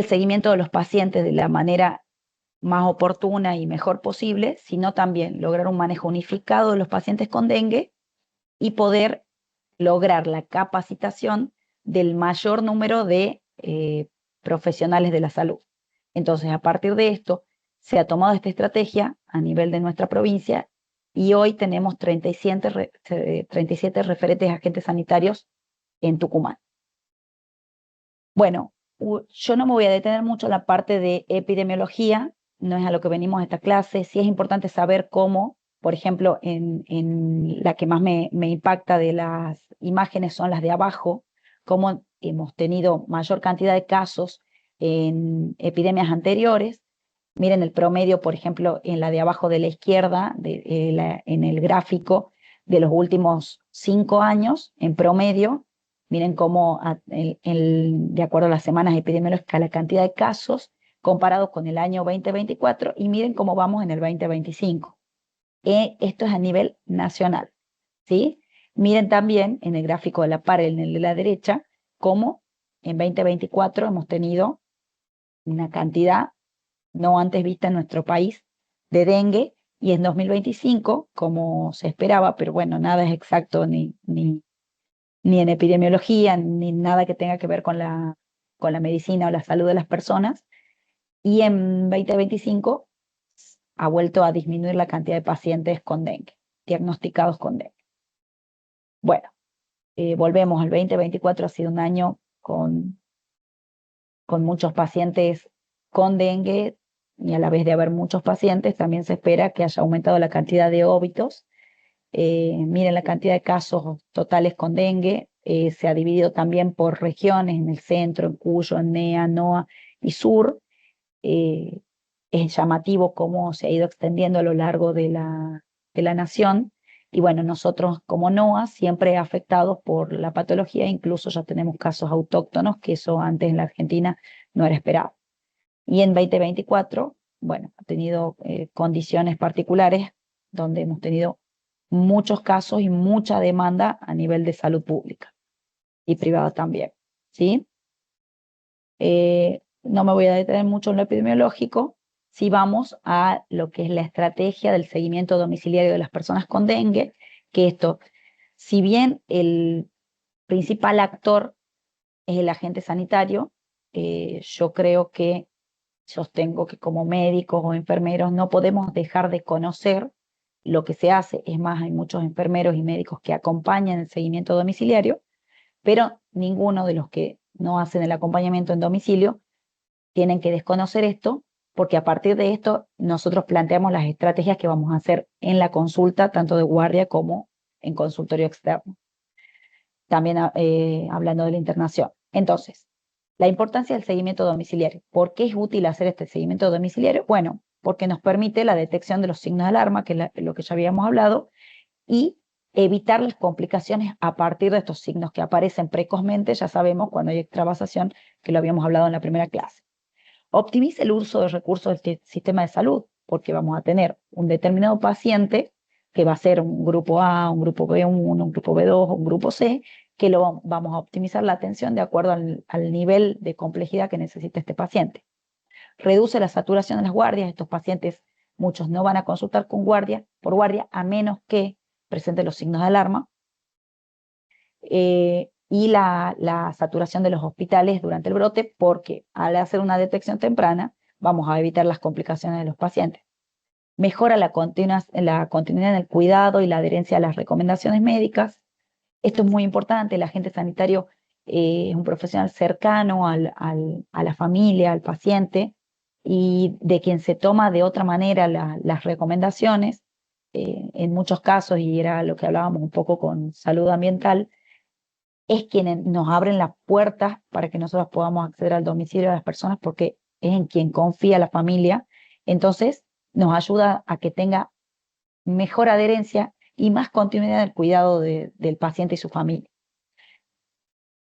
seguimiento de los pacientes de la manera más oportuna y mejor posible, sino también lograr un manejo unificado de los pacientes con dengue y poder lograr la capacitación del mayor número de profesionales de la salud. Entonces, a partir de esto, se ha tomado esta estrategia a nivel de nuestra provincia y hoy tenemos 37 referentes agentes sanitarios en Tucumán. Bueno, yo no me voy a detener mucho en la parte de epidemiología, no es a lo que venimos a esta clase. Sí es importante saber cómo, por ejemplo, en la que más me impacta de las imágenes son las de abajo, cómo hemos tenido mayor cantidad de casos en epidemias anteriores. Miren el promedio, por ejemplo, en la de abajo de la izquierda, en el gráfico de los últimos 5 años, en promedio. Miren cómo, de acuerdo a las semanas epidemiológicas, la cantidad de casos comparados con el año 2024 y miren cómo vamos en el 2025. Esto es a nivel nacional, ¿sí? Miren también en el gráfico de la par, en el de la derecha, cómo en 2024 hemos tenido una cantidad no antes vista en nuestro país de dengue y en 2025, como se esperaba, pero bueno, nada es exacto ni en epidemiología, ni nada que tenga que ver con la medicina o la salud de las personas. Y en 2025 ha vuelto a disminuir la cantidad de pacientes con dengue, diagnosticados con dengue. Bueno, volvemos al 2024, ha sido un año con muchos pacientes con dengue y a la vez de haber muchos pacientes, también se espera que haya aumentado la cantidad de óbitos. Miren la cantidad de casos totales con dengue, se ha dividido también por regiones, en el centro, en Cuyo, en NEA, NOA y Sur. Es llamativo cómo se ha ido extendiendo a lo largo de la nación. Y bueno, nosotros como NOA, siempre afectados por la patología, incluso ya tenemos casos autóctonos, que eso antes en la Argentina no era esperado. Y en 2024, bueno, ha tenido condiciones particulares donde hemos tenido muchos casos y mucha demanda a nivel de salud pública y privada también, ¿sí? No me voy a detener mucho en lo epidemiológico, si vamos a lo que es la estrategia del seguimiento domiciliario de las personas con dengue, que esto, si bien el principal actor es el agente sanitario, yo creo que sostengo que como médicos o enfermeros no podemos dejar de conocer lo que se hace. Es más, hay muchos enfermeros y médicos que acompañan el seguimiento domiciliario, pero ninguno de los que no hacen el acompañamiento en domicilio tienen que desconocer esto, porque a partir de esto nosotros planteamos las estrategias que vamos a hacer en la consulta, tanto de guardia como en consultorio externo. También hablando de la internación. Entonces, la importancia del seguimiento domiciliario. ¿Por qué es útil hacer este seguimiento domiciliario? Bueno, porque nos permite la detección de los signos de alarma, que es lo que ya habíamos hablado, y evitar las complicaciones a partir de estos signos que aparecen precozmente, ya sabemos cuando hay extravasación, que lo habíamos hablado en la primera clase. Optimiza el uso de recursos del sistema de salud, porque vamos a tener un determinado paciente que va a ser un grupo A, un grupo B1, un grupo B2, un grupo C, que vamos a optimizar la atención de acuerdo al nivel de complejidad que necesita este paciente. Reduce la saturación de las guardias. Estos pacientes, muchos no van a consultar por guardia, a menos que presenten los signos de alarma. Y la saturación de los hospitales durante el brote, porque al hacer una detección temprana vamos a evitar las complicaciones de los pacientes. Mejora la continuidad en el cuidado y la adherencia a las recomendaciones médicas. Esto es muy importante. El agente sanitario es un profesional cercano a la familia, al paciente, y de quien se toma de otra manera las recomendaciones. En muchos casos, y era lo que hablábamos un poco con salud ambiental, es quienes nos abren las puertas para que nosotros podamos acceder al domicilio de las personas, porque es en quien confía la familia. Entonces, nos ayuda a que tenga mejor adherencia y más continuidad en el cuidado del paciente y su familia.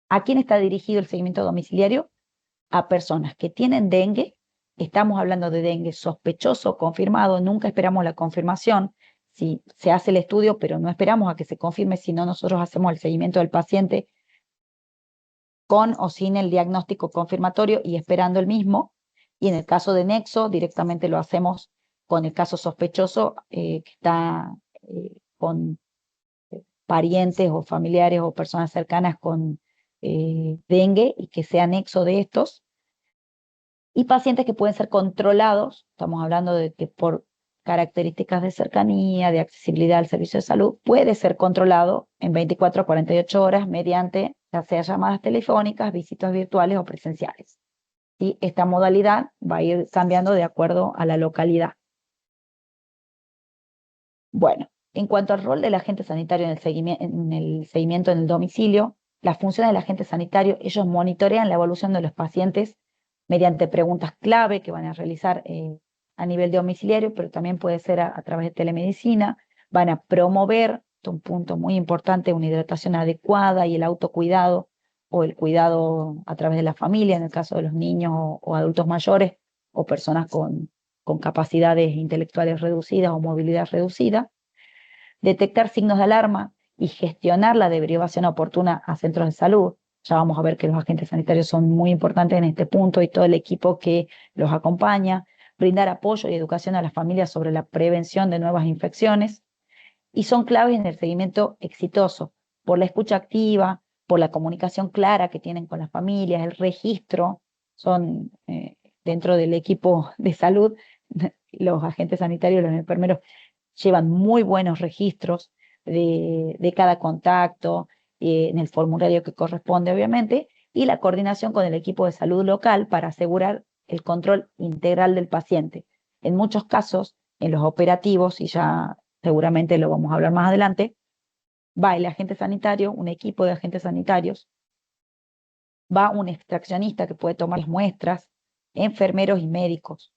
¿A quién está dirigido el seguimiento domiciliario? A personas que tienen dengue. Estamos hablando de dengue sospechoso, confirmado, nunca esperamos la confirmación. Si se hace el estudio, pero no esperamos a que se confirme, sino nosotros hacemos el seguimiento del paciente con o sin el diagnóstico confirmatorio y esperando el mismo. Y en el caso de nexo, directamente lo hacemos con el caso sospechoso que está con parientes o familiares o personas cercanas con dengue y que sea nexo de estos. Y pacientes que pueden ser controlados, estamos hablando de que por características de cercanía, de accesibilidad al servicio de salud, puede ser controlado en 24 a 48 horas mediante ya sea llamadas telefónicas, visitas virtuales o presenciales. ¿Sí? Esta modalidad va a ir cambiando de acuerdo a la localidad. Bueno, en cuanto al rol del agente sanitario en el seguimiento en el domicilio, las funciones del agente sanitario, ellos monitorean la evolución de los pacientes mediante preguntas clave que van a realizar a nivel domiciliario, pero también puede ser a través de telemedicina. Van a promover, un punto muy importante, una hidratación adecuada y el autocuidado o el cuidado a través de la familia, en el caso de los niños o adultos mayores o personas con capacidades intelectuales reducidas o movilidad reducida, detectar signos de alarma y gestionar la derivación oportuna a centros de salud. Ya vamos a ver que los agentes sanitarios son muy importantes en este punto y todo el equipo que los acompaña, brindar apoyo y educación a las familias sobre la prevención de nuevas infecciones y son claves en el seguimiento exitoso por la escucha activa, por la comunicación clara que tienen con las familias, el registro, son dentro del equipo de salud, los agentes sanitarios, los enfermeros llevan muy buenos registros de cada contacto, en el formulario que corresponde, obviamente, y la coordinación con el equipo de salud local para asegurar el control integral del paciente. En muchos casos, en los operativos, y ya seguramente lo vamos a hablar más adelante, va el agente sanitario, un equipo de agentes sanitarios, va un extraccionista que puede tomar las muestras, enfermeros y médicos.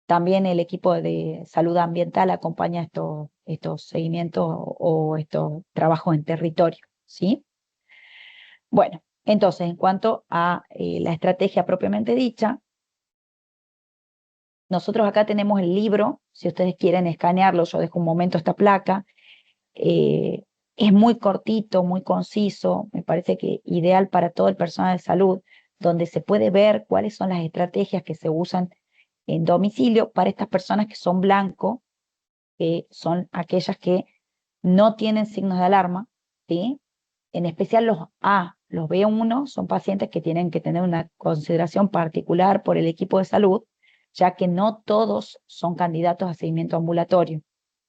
También el equipo de salud ambiental acompaña estos seguimientos o estos trabajos en territorio, ¿sí? Bueno, entonces, en cuanto a la estrategia propiamente dicha, nosotros acá tenemos el libro, si ustedes quieren escanearlo, yo dejo un momento esta placa, es muy cortito, muy conciso, me parece que ideal para todo el personal de salud, donde se puede ver cuáles son las estrategias que se usan en domicilio para estas personas que son blanco, que son aquellas que no tienen signos de alarma, ¿sí? En especial los B1 son pacientes que tienen que tener una consideración particular por el equipo de salud, ya que no todos son candidatos a seguimiento ambulatorio.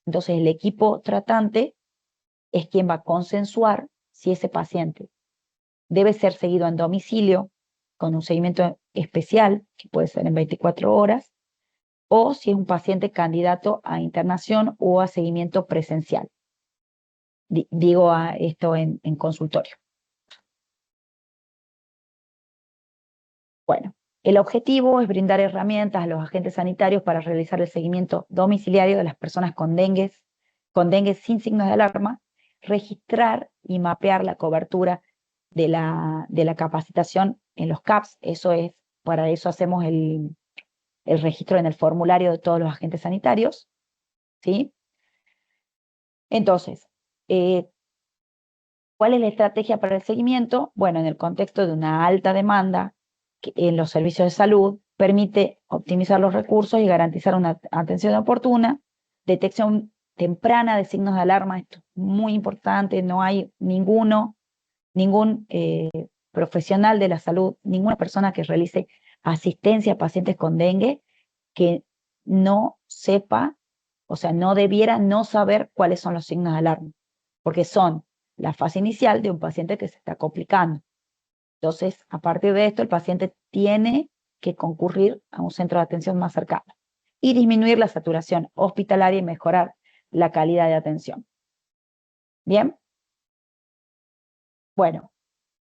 Entonces, el equipo tratante es quien va a consensuar si ese paciente debe ser seguido en domicilio con un seguimiento especial, que puede ser en 24 horas, o si es un paciente candidato a internación o a seguimiento presencial. Digo a esto en consultorio. Bueno, el objetivo es brindar herramientas a los agentes sanitarios para realizar el seguimiento domiciliario de las personas con dengue sin signos de alarma, registrar y mapear la cobertura de la capacitación en los CAPS. Para eso hacemos el registro en el formulario de todos los agentes sanitarios, ¿sí? Entonces, ¿cuál es la estrategia para el seguimiento? Bueno, en el contexto de una alta demanda en los servicios de salud, permite optimizar los recursos y garantizar una atención oportuna, detección temprana de signos de alarma, esto es muy importante, no hay ningún profesional de la salud, ninguna persona que realice asistencia a pacientes con dengue que no sepa, o sea, no debiera no saber cuáles son los signos de alarma, porque son la fase inicial de un paciente que se está complicando. Entonces, a partir de esto, el paciente tiene que concurrir a un centro de atención más cercano y disminuir la saturación hospitalaria y mejorar la calidad de atención. ¿Bien? Bueno,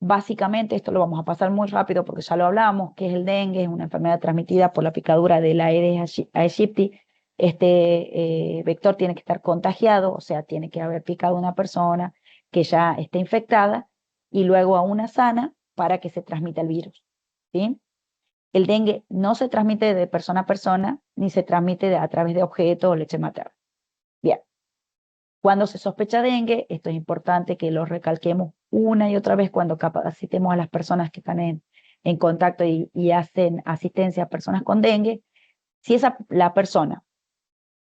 básicamente esto lo vamos a pasar muy rápido porque ya lo hablamos, que es el dengue, es una enfermedad transmitida por la picadura de la Aedes aegypti. Este vector tiene que estar contagiado, o sea, tiene que haber picado a una persona que ya esté infectada y luego a una sana para que se transmita el virus, ¿sí? El dengue no se transmite de persona a persona, ni se transmite a través de objetos o leche materna. Bien, cuando se sospecha dengue, esto es importante que lo recalquemos una y otra vez cuando capacitemos a las personas que están en contacto y hacen asistencia a personas con dengue. Si la persona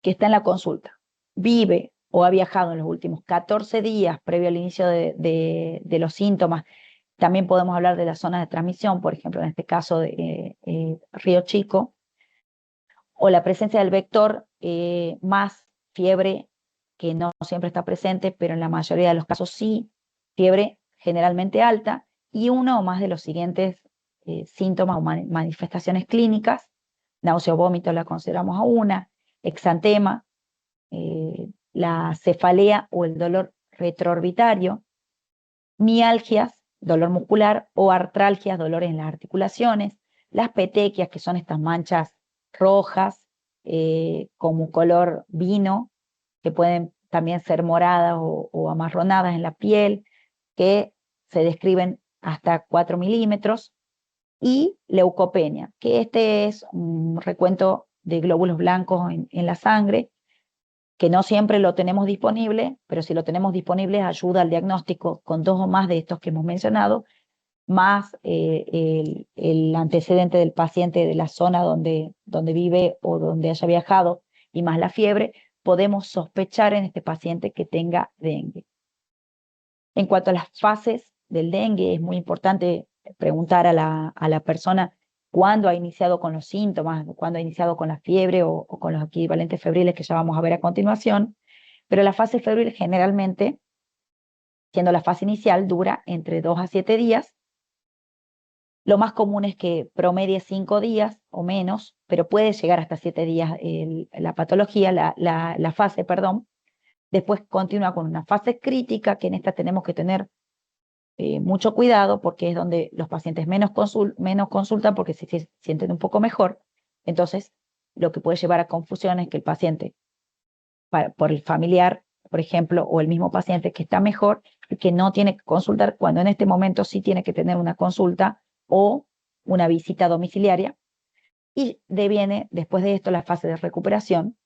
que está en la consulta vive o ha viajado en los últimos 14 días previo al inicio de los síntomas, también podemos hablar de las zonas de transmisión, por ejemplo, en este caso de Río Chico, o la presencia del vector más fiebre, que no siempre está presente, pero en la mayoría de los casos sí, fiebre generalmente alta, y uno o más de los siguientes síntomas o manifestaciones clínicas. Náusea o vómito la consideramos a una, exantema, la cefalea o el dolor retroorbitario, mialgias, dolor muscular, o artralgias, dolores en las articulaciones, las petequias, que son estas manchas rojas como color vino, que pueden también ser moradas o amarronadas en la piel, que se describen hasta 4 milímetros, y leucopenia, que este es un recuento de glóbulos blancos en la sangre, que no siempre lo tenemos disponible, pero si lo tenemos disponible ayuda al diagnóstico con 2 o más de estos que hemos mencionado, más el antecedente del paciente de la zona donde vive o donde haya viajado, y más la fiebre, podemos sospechar en este paciente que tenga dengue. En cuanto a las fases del dengue, es muy importante preguntar a la persona cuándo ha iniciado con los síntomas, cuándo ha iniciado con la fiebre o con los equivalentes febriles que ya vamos a ver a continuación. Pero la fase febril generalmente, siendo la fase inicial, dura entre 2 a 7 días. Lo más común es que promedie 5 días o menos, pero puede llegar hasta 7 días la patología, la fase, perdón. Después continúa con una fase crítica, que en esta tenemos que tener mucho cuidado, porque es donde los pacientes menos consultan porque se sienten un poco mejor. Entonces, lo que puede llevar a confusión es que el paciente, por el familiar, por ejemplo, o el mismo paciente que está mejor y que no tiene que consultar, cuando en este momento sí tiene que tener una consulta o una visita domiciliaria. Y viene después de esto la fase de recuperación,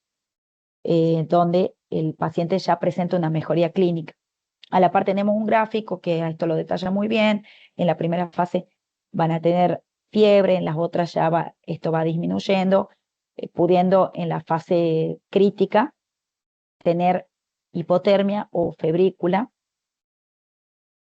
donde el paciente ya presenta una mejoría clínica. A la par tenemos un gráfico que esto lo detalla muy bien. En la primera fase van a tener fiebre, en las otras ya esto va disminuyendo, pudiendo en la fase crítica tener hipotermia o febrícula.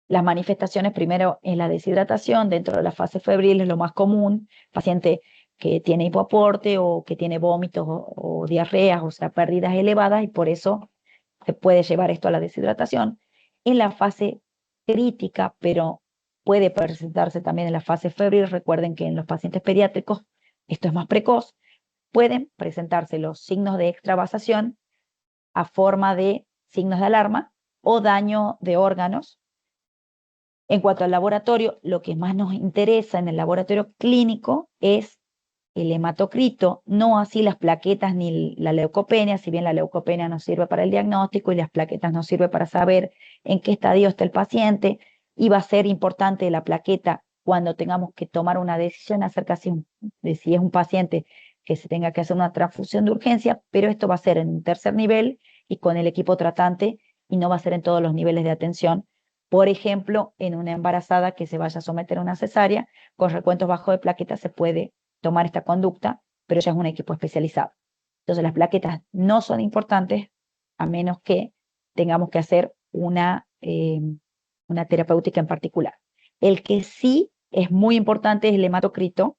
Las manifestaciones, primero en la deshidratación, dentro de la fase febril es lo más común, paciente que tiene hipoaporte o que tiene vómitos o diarreas, o sea, pérdidas elevadas, y por eso se puede llevar esto a la deshidratación. En la fase crítica, pero puede presentarse también en la fase febril. Recuerden que en los pacientes pediátricos esto es más precoz. Pueden presentarse los signos de extravasación a forma de signos de alarma o daño de órganos. En cuanto al laboratorio, lo que más nos interesa en el laboratorio clínico es el hematocrito, no así las plaquetas ni la leucopenia. Si bien la leucopenia nos sirve para el diagnóstico y las plaquetas nos sirve para saber en qué estadio está el paciente, y va a ser importante la plaqueta cuando tengamos que tomar una decisión acerca de si es un paciente que se tenga que hacer una transfusión de urgencia, pero esto va a ser en un tercer nivel y con el equipo tratante, y no va a ser en todos los niveles de atención. Por ejemplo, en una embarazada que se vaya a someter a una cesárea, con recuentos bajos de plaquetas se puede tomar esta conducta, pero ya es un equipo especializado. Entonces las plaquetas no son importantes a menos que tengamos que hacer una terapéutica en particular. El que sí es muy importante es el hematocrito,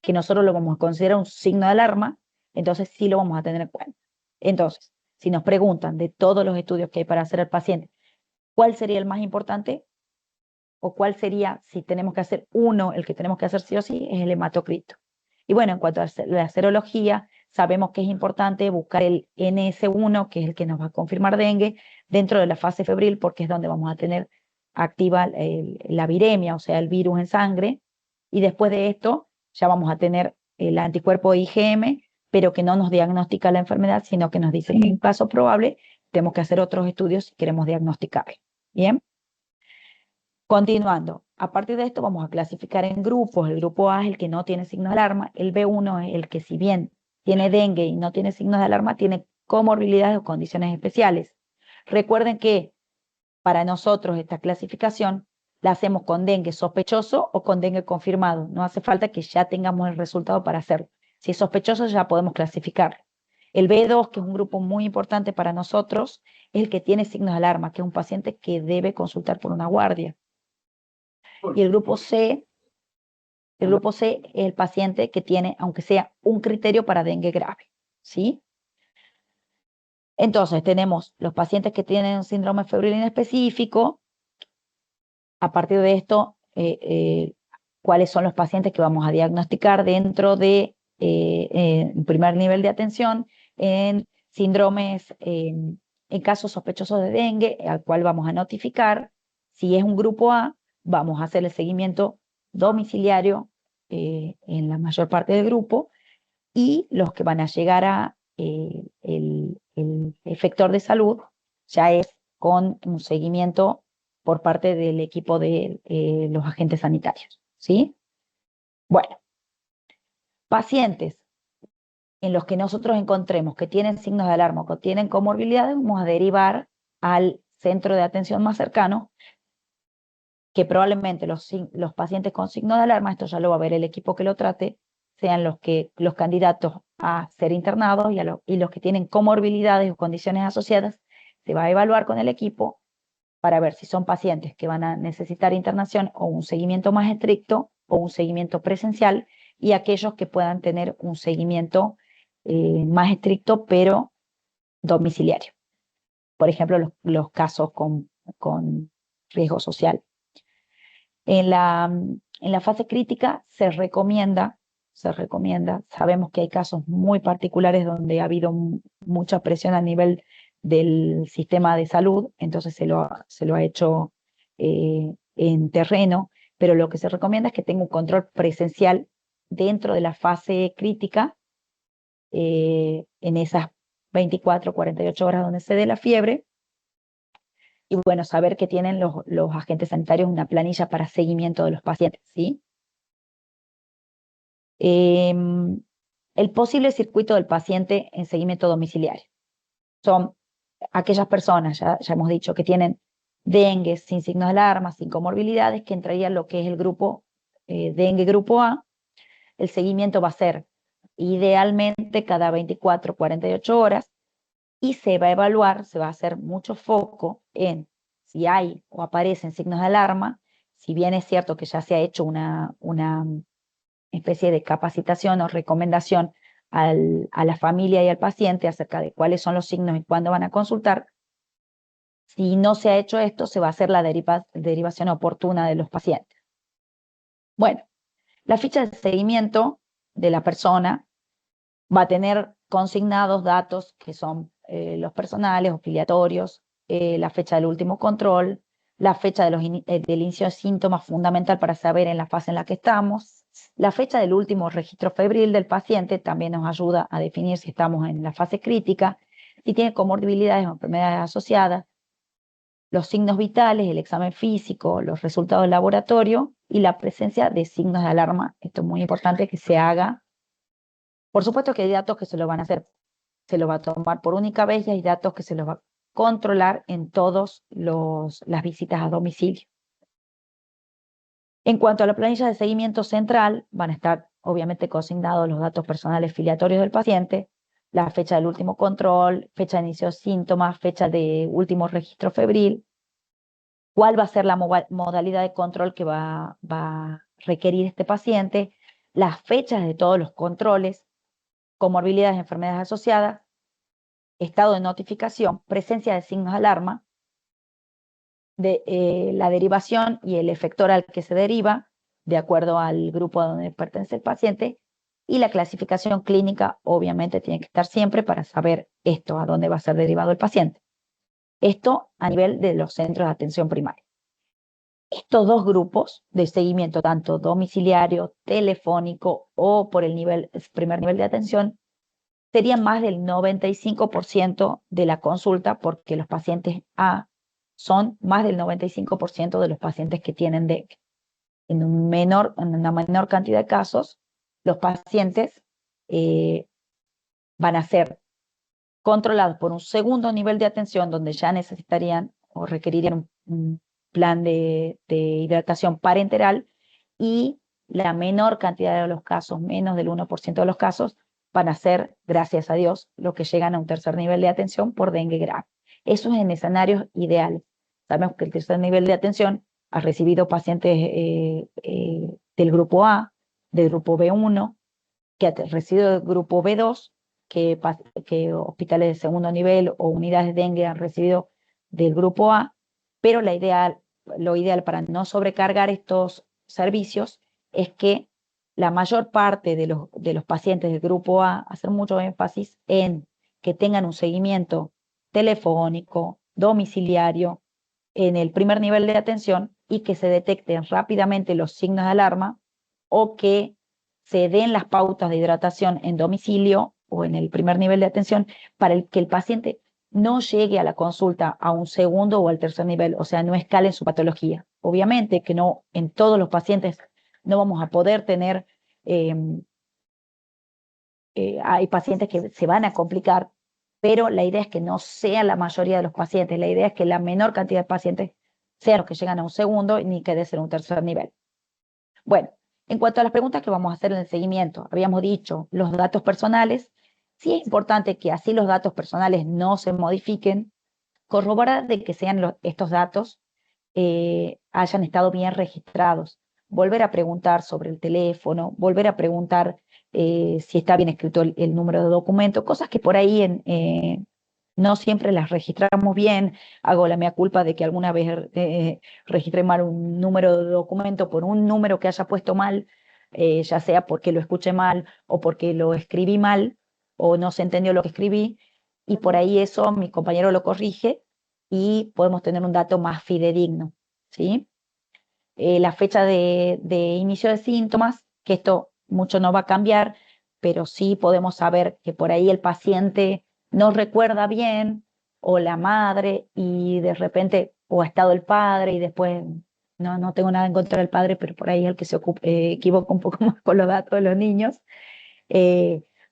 que nosotros lo vamos a considerar un signo de alarma, entonces sí lo vamos a tener en cuenta. Entonces, si nos preguntan de todos los estudios que hay para hacer al paciente, ¿cuál sería el más importante? ¿O cuál sería, si tenemos que hacer uno, el que tenemos que hacer sí o sí, es el hematocrito? Y bueno, en cuanto a la serología, sabemos que es importante buscar el NS1, que es el que nos va a confirmar dengue, dentro de la fase febril, porque es donde vamos a tener activa la viremia, o sea, el virus en sangre, y después de esto ya vamos a tener el anticuerpo IgM, pero que no nos diagnostica la enfermedad, sino que nos dice en un caso probable tenemos que hacer otros estudios si queremos diagnosticarlo. Bien. Continuando, a partir de esto vamos a clasificar en grupos. El grupo A es el que no tiene signos de alarma, el B1 es el que, si bien tiene dengue y no tiene signos de alarma, tiene comorbilidades o condiciones especiales. Recuerden que para nosotros esta clasificación la hacemos con dengue sospechoso o con dengue confirmado. No hace falta que ya tengamos el resultado para hacerlo. Si es sospechoso ya podemos clasificarlo. El B2, que es un grupo muy importante para nosotros, es el que tiene signos de alarma, que es un paciente que debe consultar por una guardia. Y el grupo C es el paciente que tiene, aunque sea un criterio para dengue grave, ¿sí? Entonces, tenemos los pacientes que tienen un síndrome febril inespecífico. A partir de esto, cuáles son los pacientes que vamos a diagnosticar dentro de primer nivel de atención en síndromes, en casos sospechosos de dengue, al cual vamos a notificar. Si es un grupo A, vamos a hacer el seguimiento domiciliario en la mayor parte del grupo, y los que van a llegar a el efector de salud ya es con un seguimiento por parte del equipo de los agentes sanitarios, ¿sí? Bueno, pacientes en los que nosotros encontremos que tienen signos de alarma o que tienen comorbilidades, vamos a derivar al centro de atención más cercano, que probablemente los pacientes con signos de alarma, esto ya lo va a ver el equipo que lo trate, sean los candidatos a ser internados, y los que tienen comorbilidades o condiciones asociadas, se va a evaluar con el equipo para ver si son pacientes que van a necesitar internación o un seguimiento más estricto o un seguimiento presencial, y aquellos que puedan tener un seguimiento más estricto pero domiciliario. Por ejemplo, los casos con riesgo social. En la fase crítica se recomienda, sabemos que hay casos muy particulares donde ha habido mucha presión a nivel del sistema de salud, entonces se lo ha hecho en terreno, pero lo que se recomienda es que tenga un control presencial dentro de la fase crítica, en esas 24, 48 horas donde se dé la fiebre. Y bueno, saber que tienen los agentes sanitarios una planilla para seguimiento de los pacientes, ¿sí? El posible circuito del paciente en seguimiento domiciliario. Son aquellas personas, ya hemos dicho, que tienen dengue sin signos de alarma, sin comorbilidades, que entrarían lo que es el grupo dengue grupo A. El seguimiento va a ser idealmente cada 24, 48 horas, y se va a evaluar, se va a hacer mucho foco en si hay o aparecen signos de alarma. Si bien es cierto que ya se ha hecho una especie de capacitación o recomendación a la familia y al paciente acerca de cuáles son los signos y cuándo van a consultar, si no se ha hecho esto, se va a hacer la derivación oportuna de los pacientes. Bueno, la ficha de seguimiento de la persona va a tener consignados datos que son los personales o filiatorios, la fecha del último control, la fecha del inicio de síntomas, fundamental para saber en la fase en la que estamos, la fecha del último registro febril del paciente, también nos ayuda a definir si estamos en la fase crítica, si tiene comorbilidades o enfermedades asociadas, los signos vitales, el examen físico, los resultados del laboratorio y la presencia de signos de alarma. Esto es muy importante que se haga. Por supuesto que hay datos que se lo van a hacer, se lo va a tomar por única vez, y hay datos que se los va a controlar en todas las visitas a domicilio. En cuanto a la planilla de seguimiento central, van a estar obviamente consignados los datos personales filiatorios del paciente, la fecha del último control, fecha de inicio de síntomas, fecha de último registro febril, cuál va a ser la modalidad de control que va a requerir este paciente, las fechas de todos los controles, comorbilidades, enfermedades asociadas, estado de notificación, presencia de signos de alarma, de la derivación y el efector al que se deriva, de acuerdo al grupo a donde pertenece el paciente, y la clasificación clínica obviamente tiene que estar siempre para saber esto, a dónde va a ser derivado el paciente. Esto a nivel de los centros de atención primaria. Estos dos grupos de seguimiento, tanto domiciliario, telefónico o por el primer nivel de atención, serían más del 95% de la consulta, porque los pacientes A son más del 95% de los pacientes que tienen dengue. En una menor cantidad de casos, los pacientes van a ser controlados por un segundo nivel de atención, donde ya necesitarían o requerirían un plan de hidratación parenteral, y la menor cantidad de los casos, menos del 1% de los casos, van a ser, gracias a Dios, los que llegan a un tercer nivel de atención por dengue grave. Eso es en escenarios ideales. Sabemos que el tercer nivel de atención ha recibido pacientes del grupo A, del grupo B1, que ha recibido del grupo B2, que hospitales de segundo nivel o unidades de dengue han recibido del grupo A, pero lo ideal para no sobrecargar estos servicios es que la mayor parte de los pacientes del grupo A, hacer mucho énfasis en que tengan un seguimiento telefónico, domiciliario, en el primer nivel de atención, y que se detecten rápidamente los signos de alarma, o que se den las pautas de hidratación en domicilio o en el primer nivel de atención, para que el paciente no llegue a la consulta a un segundo o al tercer nivel, o sea, no escale en su patología. Obviamente que no en todos los pacientes no vamos a poder tener, hay pacientes que se van a complicar, pero la idea es que no sea la mayoría de los pacientes, la idea es que la menor cantidad de pacientes sean los que llegan a un segundo, ni que des en un tercer nivel. Bueno, en cuanto a las preguntas que vamos a hacer en el seguimiento, habíamos dicho los datos personales. Sí es importante que así los datos personales no se modifiquen, corroborar de que estos datos hayan estado bien registrados, volver a preguntar sobre el teléfono, volver a preguntar si está bien escrito el número de documento, cosas que por ahí no siempre las registramos bien. Hago la mea culpa de que alguna vez registré mal un número de documento por un número que haya puesto mal, ya sea porque lo escuché mal o porque lo escribí mal o no se entendió lo que escribí, y por ahí eso mi compañero lo corrige y podemos tener un dato más fidedigno, ¿sí? La fecha de inicio de síntomas, que esto mucho no va a cambiar, pero sí podemos saber que por ahí el paciente no recuerda bien, o la madre, y de repente, o ha estado el padre y después, no tengo nada en contra del padre, pero por ahí es el que se equivoca un poco más con los datos de los niños.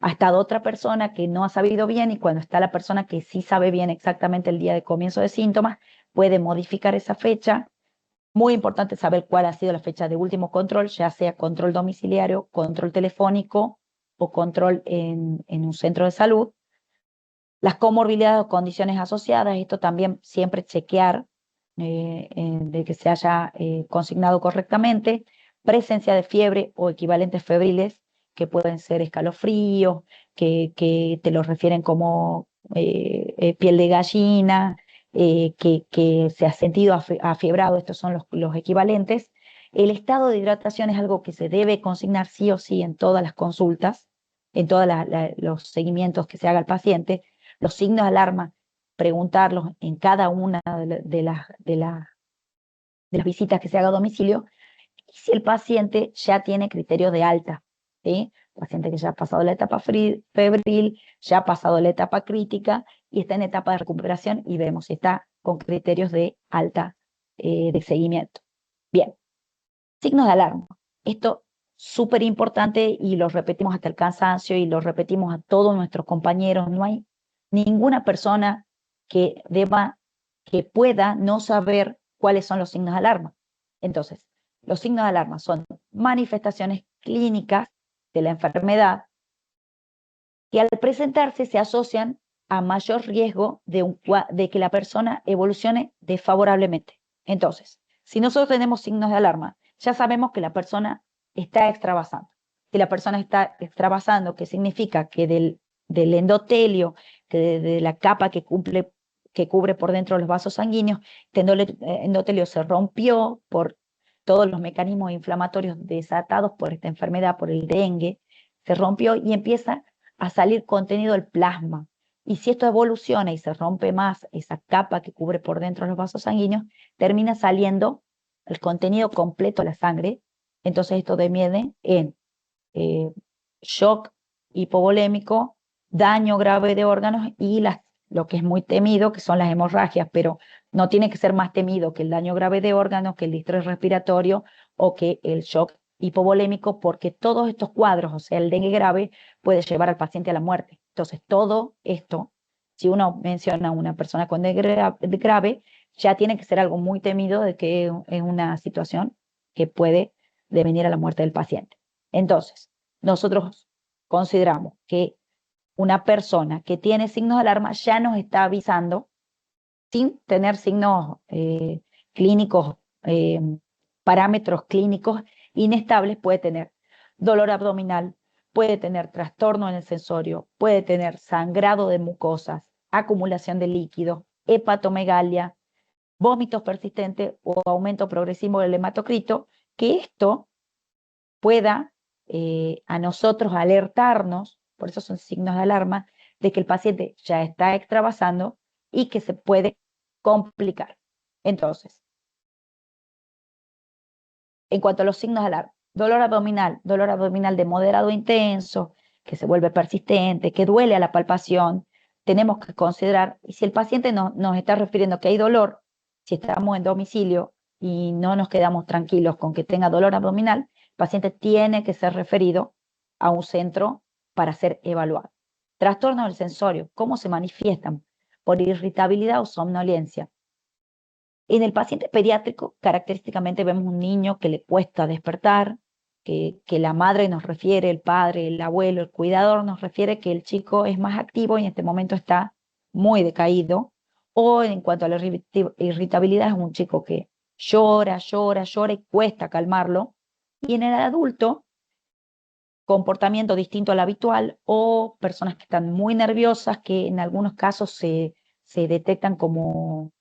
Ha estado otra persona que no ha sabido bien, y cuando está la persona que sí sabe bien exactamente el día de comienzo de síntomas, puede modificar esa fecha. Muy importante saber cuál ha sido la fecha de último control, ya sea control domiciliario, control telefónico o control en un centro de salud. Las comorbilidades o condiciones asociadas, esto también siempre chequear de que se haya consignado correctamente. Presencia de fiebre o equivalentes febriles, que pueden ser escalofríos, que te lo refieren como piel de gallina, que se ha sentido afiebrado. Estos son los equivalentes. El estado de hidratación es algo que se debe consignar sí o sí en todas las consultas, en todos los seguimientos que se haga al paciente. Los signos de alarma, preguntarlos en cada una de las visitas que se haga a domicilio, y si el paciente ya tiene criterios de alta, ¿sí? Paciente que ya ha pasado la etapa febril, ya ha pasado la etapa crítica y está en etapa de recuperación, y vemos si está con criterios de alta de seguimiento. Bien, signos de alarma. Esto súper importante, y lo repetimos hasta el cansancio y lo repetimos a todos nuestros compañeros. No hay ninguna persona que pueda no saber cuáles son los signos de alarma. Entonces, los signos de alarma son manifestaciones clínicas de la enfermedad que al presentarse se asocian a mayor riesgo de que la persona evolucione desfavorablemente. Entonces, si nosotros tenemos signos de alarma, ya sabemos que la persona está extravasando. Si la persona está extravasando, ¿qué significa? Que del endotelio, que de la capa que cubre por dentro los vasos sanguíneos, este endotelio se rompió por todos los mecanismos inflamatorios desatados por esta enfermedad, por el dengue, se rompió y empieza a salir contenido del plasma. Y si esto evoluciona y se rompe más esa capa que cubre por dentro los vasos sanguíneos, termina saliendo el contenido completo de la sangre. Entonces esto deviene en shock hipovolémico, daño grave de órganos y lo que es muy temido, que son las hemorragias, pero no tiene que ser más temido que el daño grave de órganos, que el distrés respiratorio o que el shock hipovolémico, porque todos estos cuadros, o sea, el dengue grave, puede llevar al paciente a la muerte. Entonces, todo esto, si uno menciona a una persona con dengue grave, ya tiene que ser algo muy temido de que es una situación que puede devenir a la muerte del paciente. Entonces, nosotros consideramos que una persona que tiene signos de alarma ya nos está avisando sin tener signos clínicos, parámetros clínicos inestables, puede tener dolor abdominal, puede tener trastorno en el sensorio, puede tener sangrado de mucosas, acumulación de líquidos, hepatomegalia, vómitos persistentes o aumento progresivo del hematocrito, que esto pueda a nosotros alertarnos, por eso son signos de alarma, de que el paciente ya está extravasando y que se puede complicar. Entonces, en cuanto a los signos de alarma, dolor abdominal de moderado a intenso, que se vuelve persistente, que duele a la palpación, tenemos que considerar, y si el paciente nos está refiriendo que hay dolor, si estamos en domicilio y no nos quedamos tranquilos con que tenga dolor abdominal, el paciente tiene que ser referido a un centro para ser evaluado. Trastornos del sensorio, ¿cómo se manifiestan? Por irritabilidad o somnolencia. En el paciente pediátrico, característicamente vemos un niño que le cuesta despertar, que la madre nos refiere, el padre, el abuelo, el cuidador nos refiere que el chico es más activo y en este momento está muy decaído. O en cuanto a la irritabilidad, es un chico que llora, llora, llora y cuesta calmarlo. Y en el adulto, comportamiento distinto al habitual o personas que están muy nerviosas, que en algunos casos se detectan como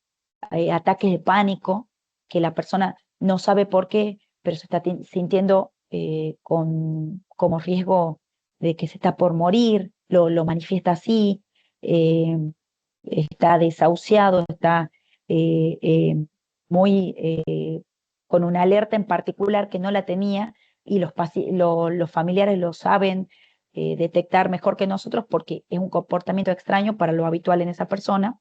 ataques de pánico, que la persona no sabe por qué, pero se está sintiendo como riesgo de que se está por morir, lo manifiesta así, eh, está desahuciado, está eh, eh, muy con una alerta en particular que no la tenía y los familiares lo saben detectar mejor que nosotros porque es un comportamiento extraño para lo habitual en esa persona.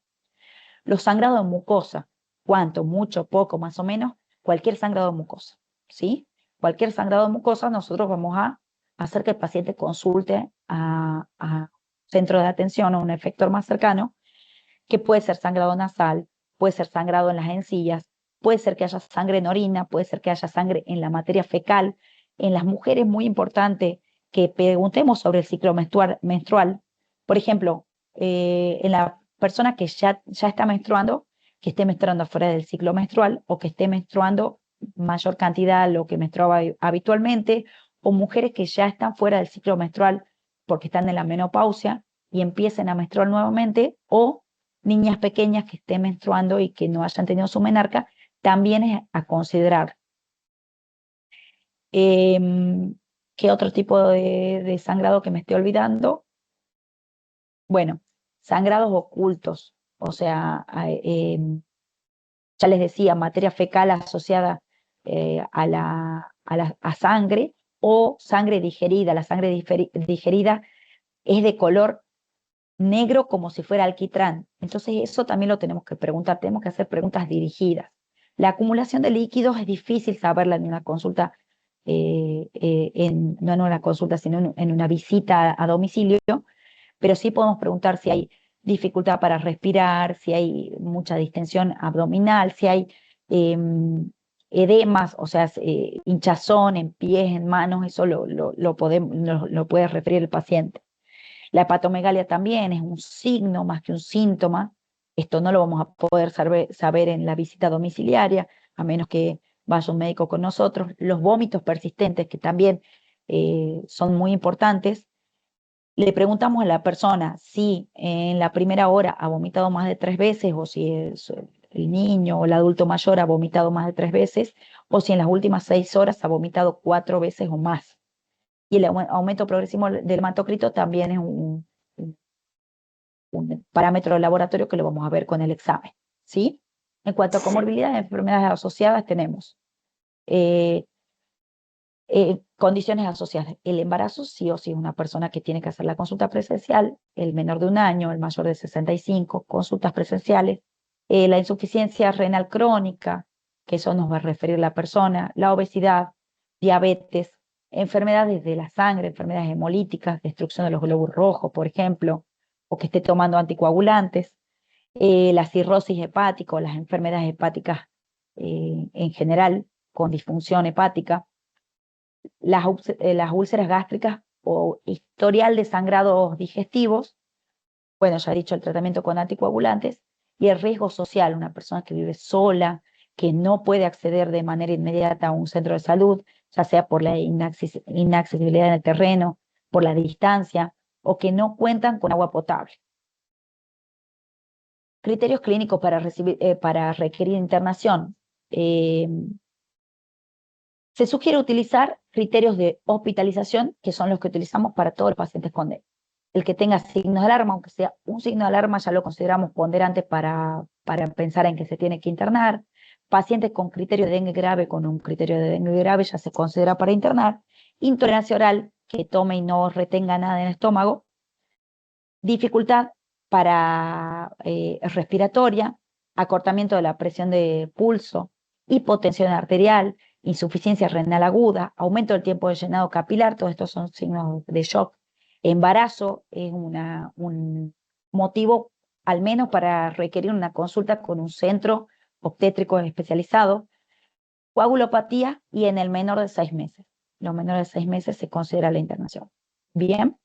Los sangrados de mucosa, cuánto, mucho, poco, más o menos, cualquier sangrado de mucosa, ¿sí? Cualquier sangrado de mucosa, nosotros vamos a hacer que el paciente consulte a centro de atención o un efector más cercano, que puede ser sangrado nasal, puede ser sangrado en las encías, puede ser que haya sangre en orina, puede ser que haya sangre en la materia fecal. En las mujeres, muy importante que preguntemos sobre el ciclo menstrual. Por ejemplo, en la persona que ya está menstruando, que esté menstruando fuera del ciclo menstrual o que esté menstruando mayor cantidad a lo que menstruaba habitualmente, o mujeres que ya están fuera del ciclo menstrual porque están en la menopausia y empiecen a menstruar nuevamente, o niñas pequeñas que estén menstruando y que no hayan tenido su menarca, también es a considerar. ¿Qué otro tipo de sangrado que me estoy olvidando? Bueno, sangrados ocultos, o sea, ya les decía, materia fecal asociada a sangre o sangre digerida. La sangre digerida es de color negro como si fuera alquitrán. Entonces eso también lo tenemos que preguntar, tenemos que hacer preguntas dirigidas. La acumulación de líquidos es difícil saberla en una consulta, no en una consulta, sino en una visita a domicilio, pero sí podemos preguntar si hay dificultad para respirar, si hay mucha distensión abdominal, si hay edemas, o sea, hinchazón en pies, en manos, eso lo puede referir el paciente. La hepatomegalia también es un signo más que un síntoma. Esto no lo vamos a poder saber en la visita domiciliaria, a menos que vaya un médico con nosotros. Los vómitos persistentes, que también son muy importantes. Le preguntamos a la persona si en la primera hora ha vomitado más de 3 veces, o si el niño o el adulto mayor ha vomitado más de 3 veces, o si en las últimas 6 horas ha vomitado 4 veces o más. Y el aumento progresivo del hematocrito también es un parámetro de laboratorio que lo vamos a ver con el examen, ¿sí? En cuanto a comorbilidades, enfermedades asociadas, tenemos eh, condiciones asociadas. El embarazo, sí o sí, es una persona que tiene que hacer la consulta presencial, el menor de 1 año, el mayor de 65, consultas presenciales. La insuficiencia renal crónica, que eso nos va a referir la persona, la obesidad, diabetes, enfermedades de la sangre, enfermedades hemolíticas, destrucción de los glóbulos rojos, por ejemplo, o que esté tomando anticoagulantes. La cirrosis hepática o las enfermedades hepáticas en general, con disfunción hepática, las úlceras gástricas o historial de sangrados digestivos, bueno, ya he dicho el tratamiento con anticoagulantes, y el riesgo social, una persona que vive sola, que no puede acceder de manera inmediata a un centro de salud, ya sea por la inaccesibilidad en el terreno, por la distancia, o que no cuentan con agua potable. Criterios clínicos para requerir internación. Eh, Se sugiere utilizar criterios de hospitalización, que son los que utilizamos para todos los pacientes con dengue. El que tenga signos de alarma, aunque sea un signo de alarma, ya lo consideramos ponderante para pensar en que se tiene que internar. Pacientes con criterio de dengue grave, con un criterio de dengue grave, ya se considera para internar. Intolerancia oral, que tome y no retenga nada en el estómago. Dificultad para respiratoria, acortamiento de la presión de pulso, hipotensión arterial, insuficiencia renal aguda, aumento del tiempo de llenado capilar, todos estos son signos de shock. Embarazo es un motivo al menos para requerir una consulta con un centro obstétrico especializado. Coagulopatía y en el menor de 6 meses. Los menores de 6 meses se considera la internación. Bien.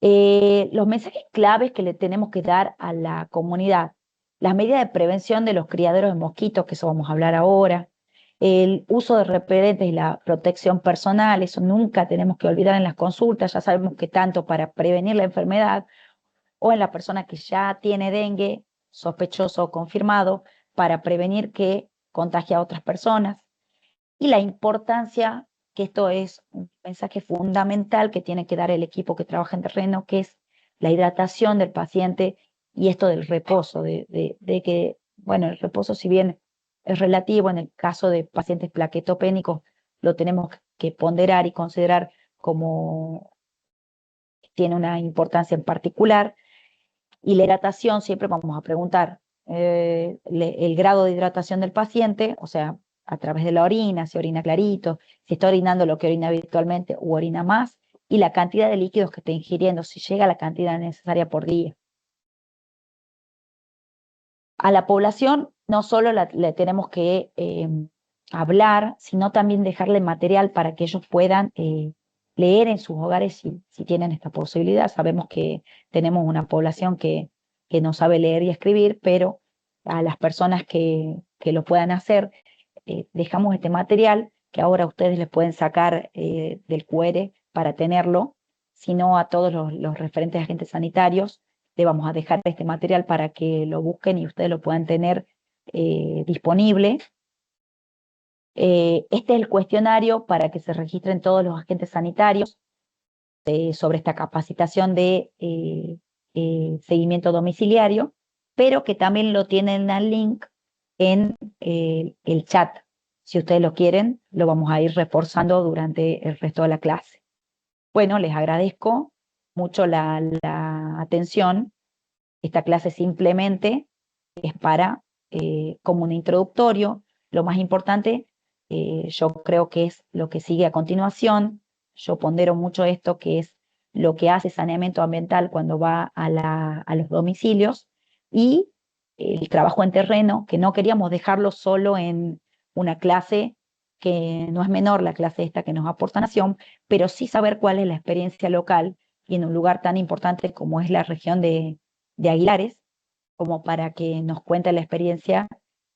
Los mensajes claves que le tenemos que dar a la comunidad, las medidas de prevención de los criaderos de mosquitos, que eso vamos a hablar ahora, el uso de repelentes y la protección personal, eso nunca tenemos que olvidar en las consultas, ya sabemos que tanto para prevenir la enfermedad o en la persona que ya tiene dengue, sospechoso o confirmado, para prevenir que contagie a otras personas y la importancia, que esto es un mensaje fundamental que tiene que dar el equipo que trabaja en terreno, que es la hidratación del paciente y esto del reposo, de que, bueno, el reposo si bien es relativo, en el caso de pacientes plaquetopénicos lo tenemos que ponderar y considerar como tiene una importancia en particular, y la hidratación siempre vamos a preguntar el grado de hidratación del paciente, o sea, a través de la orina, si orina clarito, si está orinando lo que orina habitualmente o orina más, y la cantidad de líquidos que está ingiriendo, si llega a la cantidad necesaria por día. A la población no solo le tenemos que hablar, sino también dejarle material para que ellos puedan leer en sus hogares si tienen esta posibilidad. Sabemos que tenemos una población que no sabe leer y escribir, pero a las personas que lo puedan hacer, dejamos este material que ahora ustedes les pueden sacar del QR para tenerlo, sino a todos los referentes agentes sanitarios le vamos a dejar este material para que lo busquen y ustedes lo puedan tener disponible. Este es el cuestionario para que se registren todos los agentes sanitarios sobre esta capacitación de seguimiento domiciliario, pero que también lo tienen al link en el chat. Si ustedes lo quieren, lo vamos a ir reforzando durante el resto de la clase. Bueno, les agradezco mucho la atención. Esta clase simplemente es para como un introductorio. Lo más importante, yo creo que es lo que sigue a continuación. Yo pondero mucho esto, que es lo que hace saneamiento ambiental cuando va a los domicilios y el trabajo en terreno, que no queríamos dejarlo solo en una clase que no es menor, la clase esta que nos aporta Nación, pero sí saber cuál es la experiencia local y en un lugar tan importante como es la región de Aguilares, como para que nos cuente la experiencia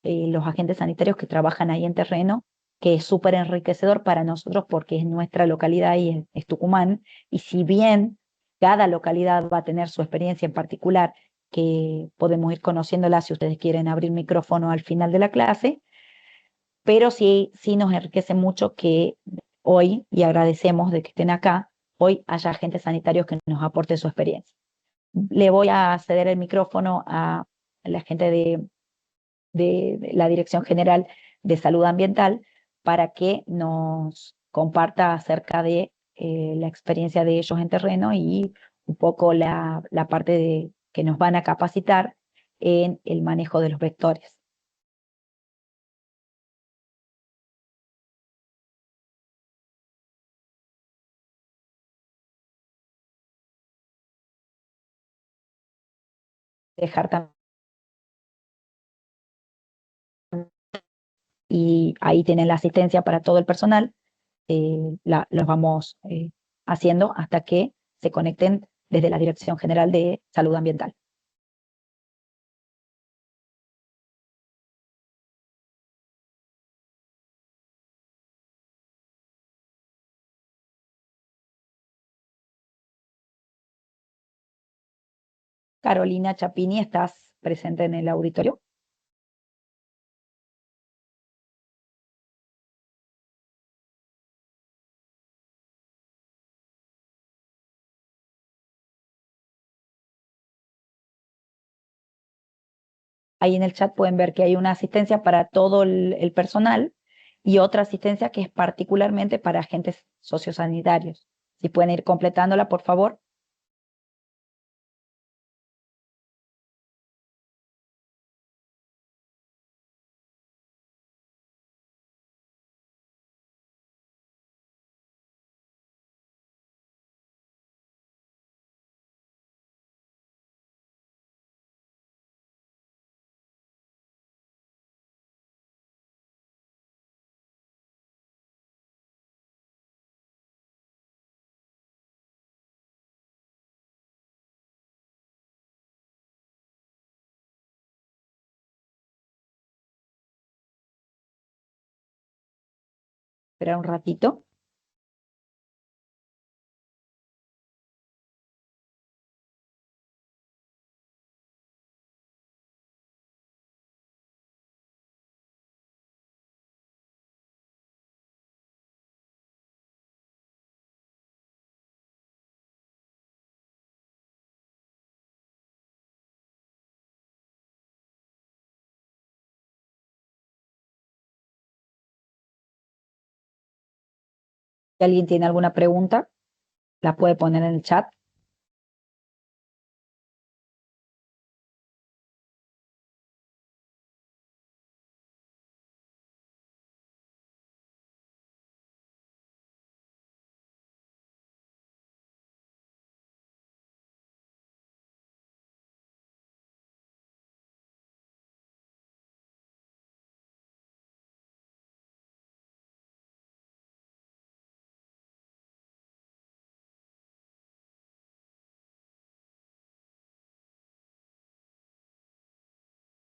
los agentes sanitarios que trabajan ahí en terreno, que es súper enriquecedor para nosotros porque es nuestra localidad y es Tucumán, y si bien cada localidad va a tener su experiencia en particular, que podemos ir conociéndola si ustedes quieren abrir micrófono al final de la clase, pero sí nos enriquece mucho que hoy, y agradecemos de que estén acá, hoy haya agentes sanitarios que nos aporten su experiencia. Le voy a ceder el micrófono a la gente de la Dirección General de Salud Ambiental para que nos comparta acerca de la experiencia de ellos en terreno y un poco la parte que nos van a capacitar en el manejo de los vectores. dejar también, y ahí tienen la asistencia para todo el personal. Los vamos haciendo hasta que se conecten desde la Dirección General de Salud Ambiental. Carolina Chapini, ¿estás presente en el auditorio? Ahí en el chat pueden ver que hay una asistencia para todo el personal y otra asistencia que es particularmente para agentes sociosanitarios. Si pueden ir completándola, por favor. Esperar un ratito. Si alguien tiene alguna pregunta, la puede poner en el chat.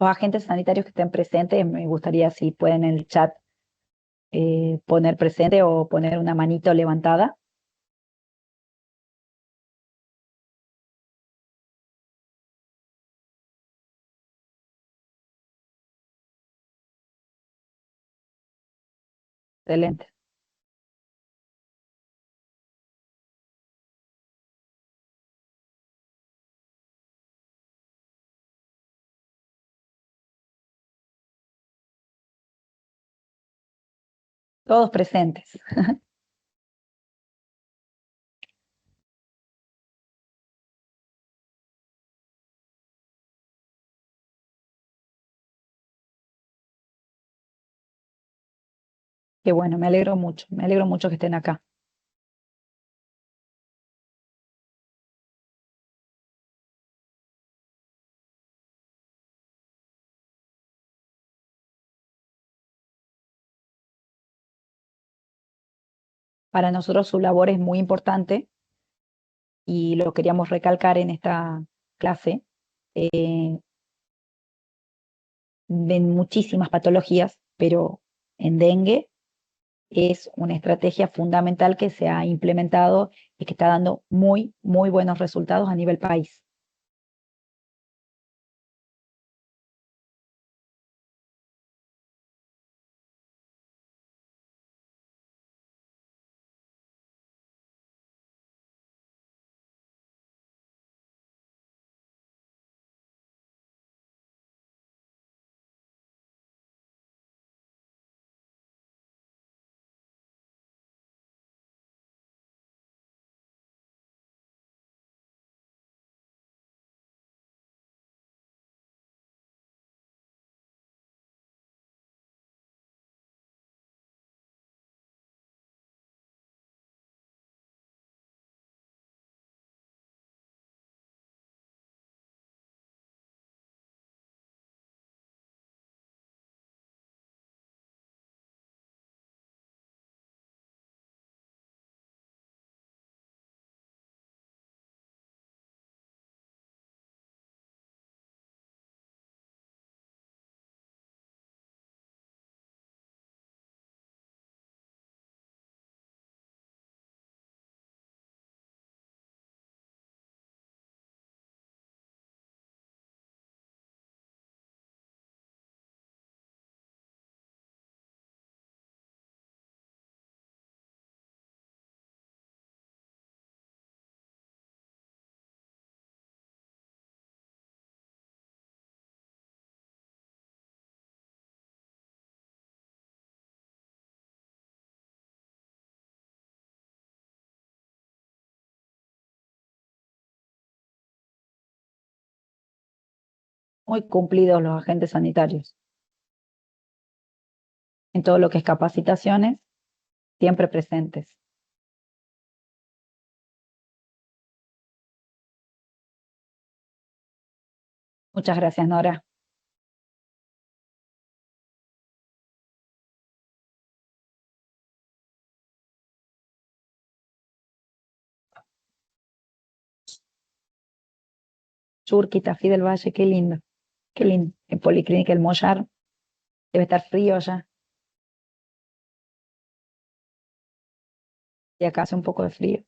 Los agentes sanitarios que estén presentes, me gustaría si pueden en el chat poner presente o poner una manito levantada. Excelente. Todos presentes. Qué bueno, me alegro mucho que estén acá. Para nosotros su labor es muy importante y lo queríamos recalcar en esta clase. Eh, Ven muchísimas patologías, pero en dengue es una estrategia fundamental que se ha implementado y que está dando muy, muy buenos resultados a nivel país. muy cumplidos los agentes sanitarios. En todo lo que es capacitaciones, siempre presentes. Muchas gracias, Nora. Churqui, Tafí del Valle, qué lindo, qué lindo. En Policlínica El Mollar, debe estar frío ya, y acá hace un poco de frío.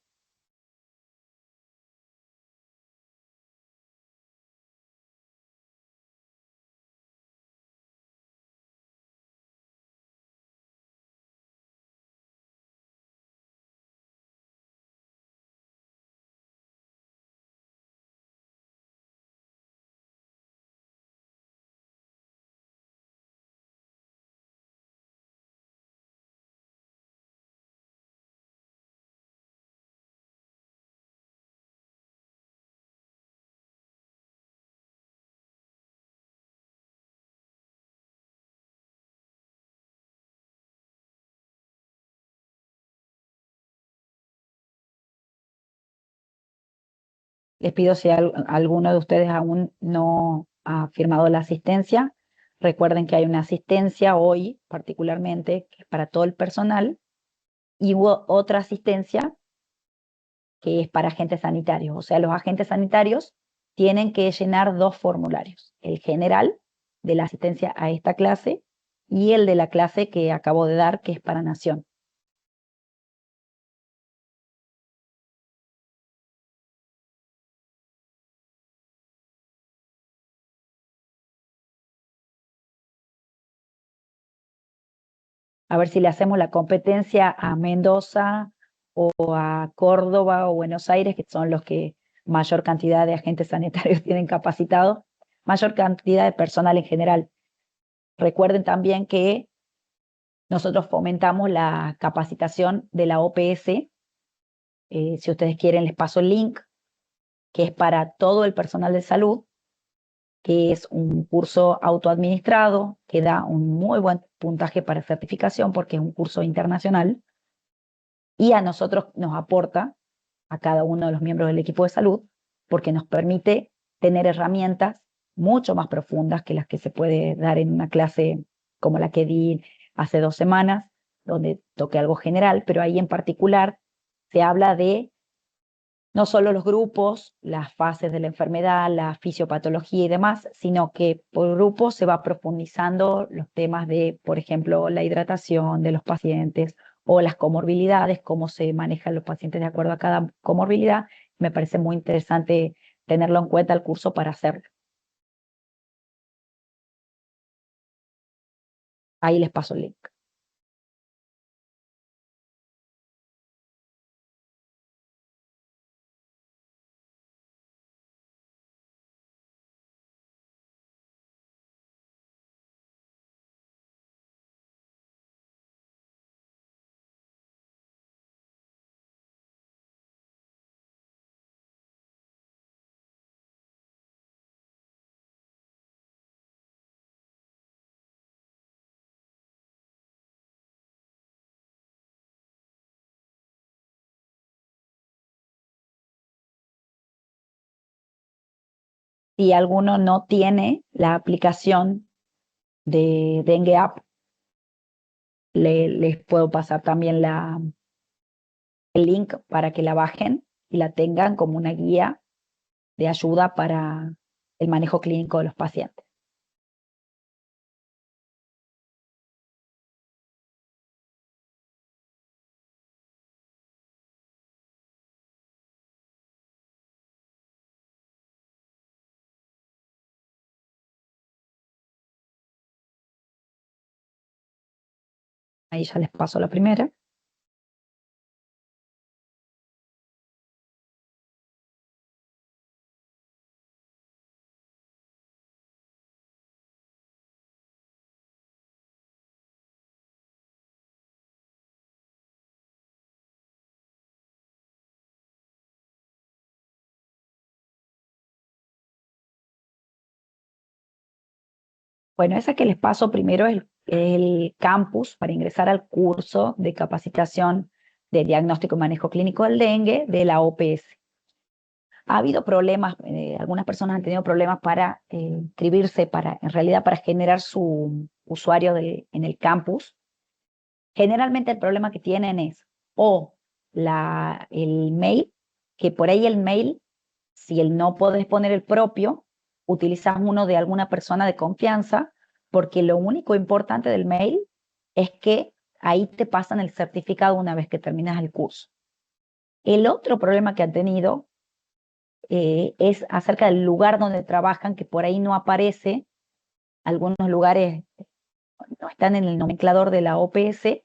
Les pido si alguno de ustedes aún no ha firmado la asistencia, recuerden que hay una asistencia hoy particularmente que es para todo el personal y hubo otra asistencia que es para agentes sanitarios. O sea, los agentes sanitarios tienen que llenar dos formularios, el general de la asistencia a esta clase y el de la clase que acabo de dar, que es para Nación. A ver si le hacemos la competencia a Mendoza o a Córdoba o Buenos Aires, que son los que mayor cantidad de agentes sanitarios tienen capacitados, mayor cantidad de personal en general. Recuerden también que nosotros fomentamos la capacitación de la OPS. Si ustedes quieren, les paso el link, que es para todo el personal de salud, que es un curso autoadministrado, que da un muy buen puntaje para certificación porque es un curso internacional y a nosotros nos aporta, a cada uno de los miembros del equipo de salud, porque nos permite tener herramientas mucho más profundas que las que se puede dar en una clase como la que di hace 2 semanas, donde toqué algo general, pero ahí en particular se habla de no solo los grupos, las fases de la enfermedad, la fisiopatología y demás, sino que por grupos se va profundizando los temas de, por ejemplo, la hidratación de los pacientes o las comorbilidades, cómo se manejan los pacientes de acuerdo a cada comorbilidad. Me parece muy interesante tenerlo en cuenta el curso para hacerlo. Ahí les paso el link. Si alguno no tiene la aplicación de Dengue App, les puedo pasar también el link para que la bajen y la tengan como una guía de ayuda para el manejo clínico de los pacientes. Ahí ya les paso la primera. Bueno, esa que les paso primero es el campus para ingresar al curso de capacitación de diagnóstico y manejo clínico del dengue de la OPS. Ha habido problemas, algunas personas han tenido problemas para inscribirse, en realidad para generar su usuario en el campus. Generalmente el problema que tienen es o el mail, que por ahí el mail, si no podés poner el propio, utilizas uno de alguna persona de confianza, porque lo único importante del mail es que ahí te pasan el certificado una vez que terminas el curso. El otro problema que han tenido es acerca del lugar donde trabajan, que por ahí no aparece. Algunos lugares no están en el nomenclador de la OPS,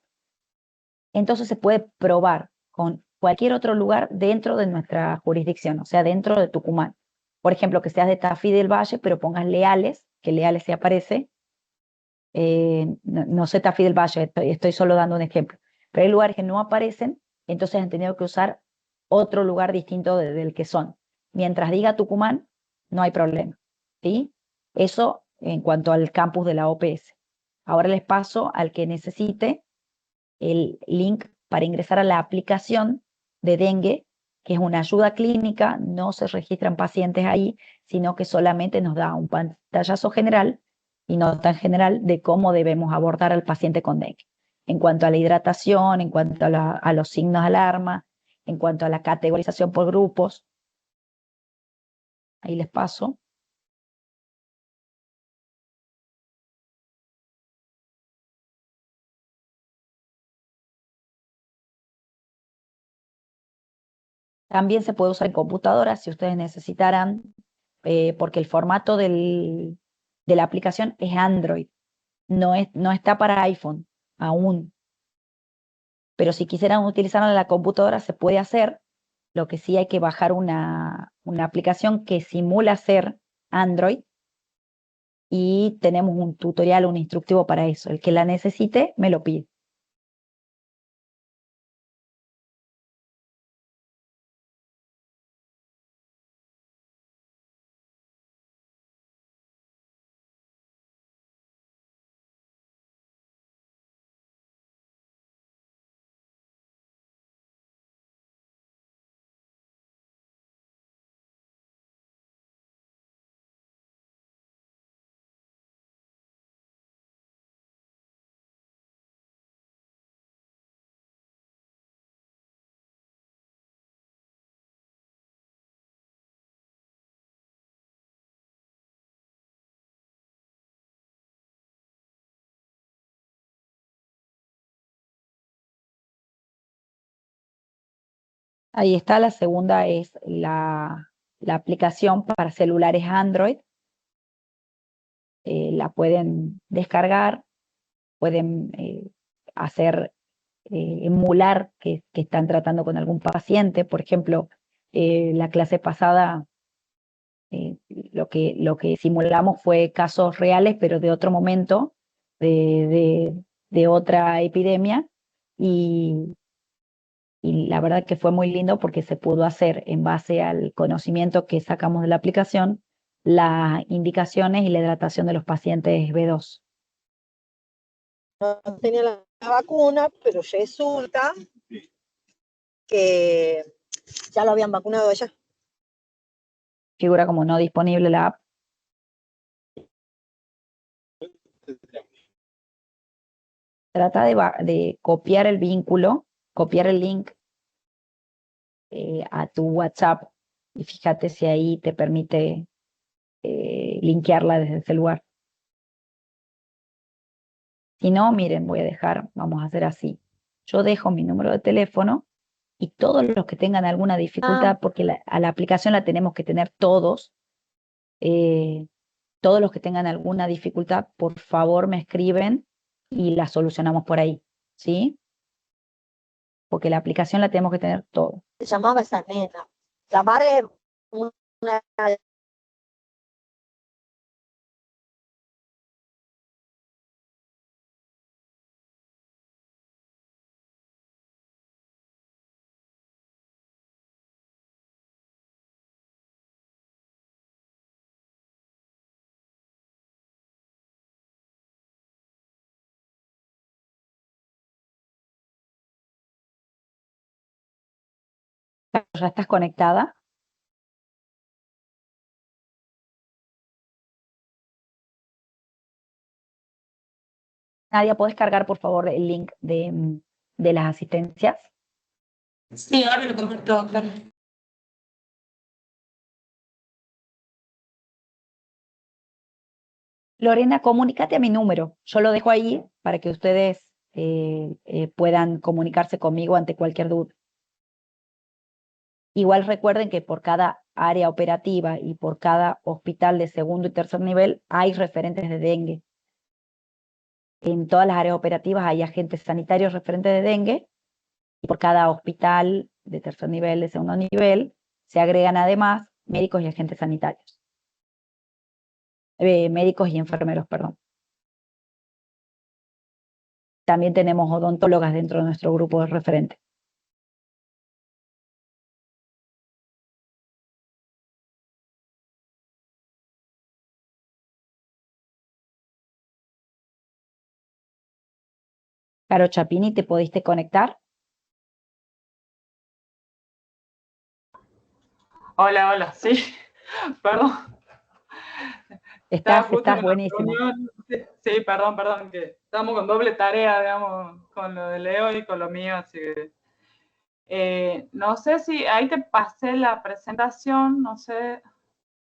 entonces se puede probar con cualquier otro lugar dentro de nuestra jurisdicción, o sea, dentro de Tucumán. Por ejemplo, que seas de Tafí del Valle, pero pongas Leales, que Leales se aparece. No sé Tafí del Valle, estoy solo dando un ejemplo. Pero hay lugares que no aparecen, entonces han tenido que usar otro lugar distinto del que son. Mientras diga Tucumán, no hay problema. ¿Sí? Eso en cuanto al campus de la OPS. Ahora les paso al que necesite el link para ingresar a la aplicación de dengue, que es una ayuda clínica. No se registran pacientes ahí, sino que solamente nos da un pantallazo general y no tan general de cómo debemos abordar al paciente con dengue. En cuanto a la hidratación, en cuanto a los signos de alarma, en cuanto a la categorización por grupos. Ahí les paso. También se puede usar en computadora si ustedes necesitaran, porque el formato de la aplicación es Android. No está para iPhone aún, pero si quisieran utilizarla en la computadora se puede hacer. Lo que sí hay que bajar una aplicación que simula ser Android, y tenemos un tutorial, un instructivo para eso. El que la necesite me lo pide. Ahí está, la segunda es la aplicación para celulares Android. La pueden descargar, pueden hacer, emular que están tratando con algún paciente. Por ejemplo, la clase pasada lo que simulamos fue casos reales, pero de otro momento, de otra epidemia, y, y la verdad que fue muy lindo porque se pudo hacer en base al conocimiento que sacamos de la aplicación, las indicaciones y la hidratación de los pacientes B2. No tenía la vacuna, pero resulta que ya lo habían vacunado allá. Figura como no disponible la app. Trata de copiar el vínculo, copiar el link a tu WhatsApp, y fíjate si ahí te permite linkearla desde ese lugar. Si no, miren, vamos a hacer así. Yo dejo mi número de teléfono, y todos los que tengan alguna dificultad, porque a la aplicación la tenemos que tener todos, eh, todos los que tengan alguna dificultad, por favor me escriben y la solucionamos por ahí, ¿sí? Porque la aplicación la tenemos que tener todos. Se llamaba esa nena. La madre, una ¿Ya estás conectada? Nadia, ¿puedes cargar, por favor, el link de las asistencias? Sí, ahora lo comparto, claro. Lorena, comunícate a mi número. Yo lo dejo ahí para que ustedes puedan comunicarse conmigo ante cualquier duda. Igual recuerden que por cada área operativa y por cada hospital de segundo y tercer nivel hay referentes de dengue. En todas las áreas operativas hay agentes sanitarios referentes de dengue y por cada hospital de tercer nivel, de segundo nivel, se agregan además médicos y agentes sanitarios. Médicos y enfermeros, perdón. También tenemos odontólogas dentro de nuestro grupo de referentes. Caro Chapini, ¿te pudiste conectar? Hola, hola, sí, perdón. Estaba justo Estás con la buenísima. reunión. Sí, perdón, que estamos con doble tarea, digamos, con lo de Leo y con lo mío, así que no sé si ahí te pasé la presentación, no sé.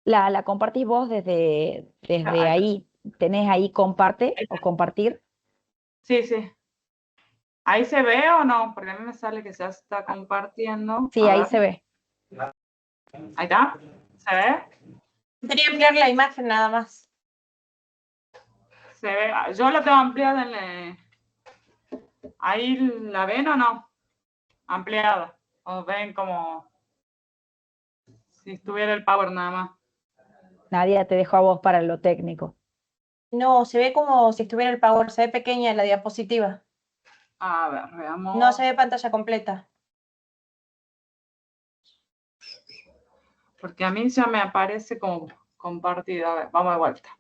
La compartís vos desde Ahí, ahí. ¿Tenés ahí comparte o compartir? sí, sí. ¿Ahí se ve o no? Porque a mí me sale que ya se está compartiendo. Sí, A ahí ver. se ve. Ahí está. ¿Se ve? Quería ampliar la imagen nada más. Se ve. Yo la tengo ampliada en ¿Ahí la ven o no? Ampliada. ¿O ven como si estuviera el power nada más? Nadia, te dejo a vos para lo técnico. No, se ve como si estuviera el Power, se ve pequeña la diapositiva. A ver, veamos. No se ve pantalla completa. Porque a mí ya me aparece como compartida. A ver, vamos de vuelta.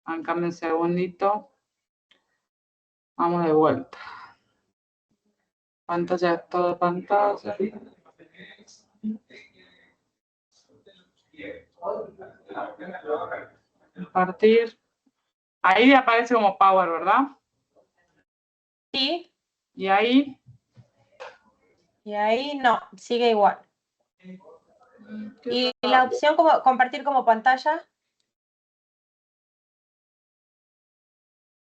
Bancame un segundito. Vamos de vuelta. Pantalla, toda pantalla. Compartir. Ahí aparece como power, ¿verdad? Sí, Y ahí. y ahí no, sigue igual. Y la opción como compartir como pantalla,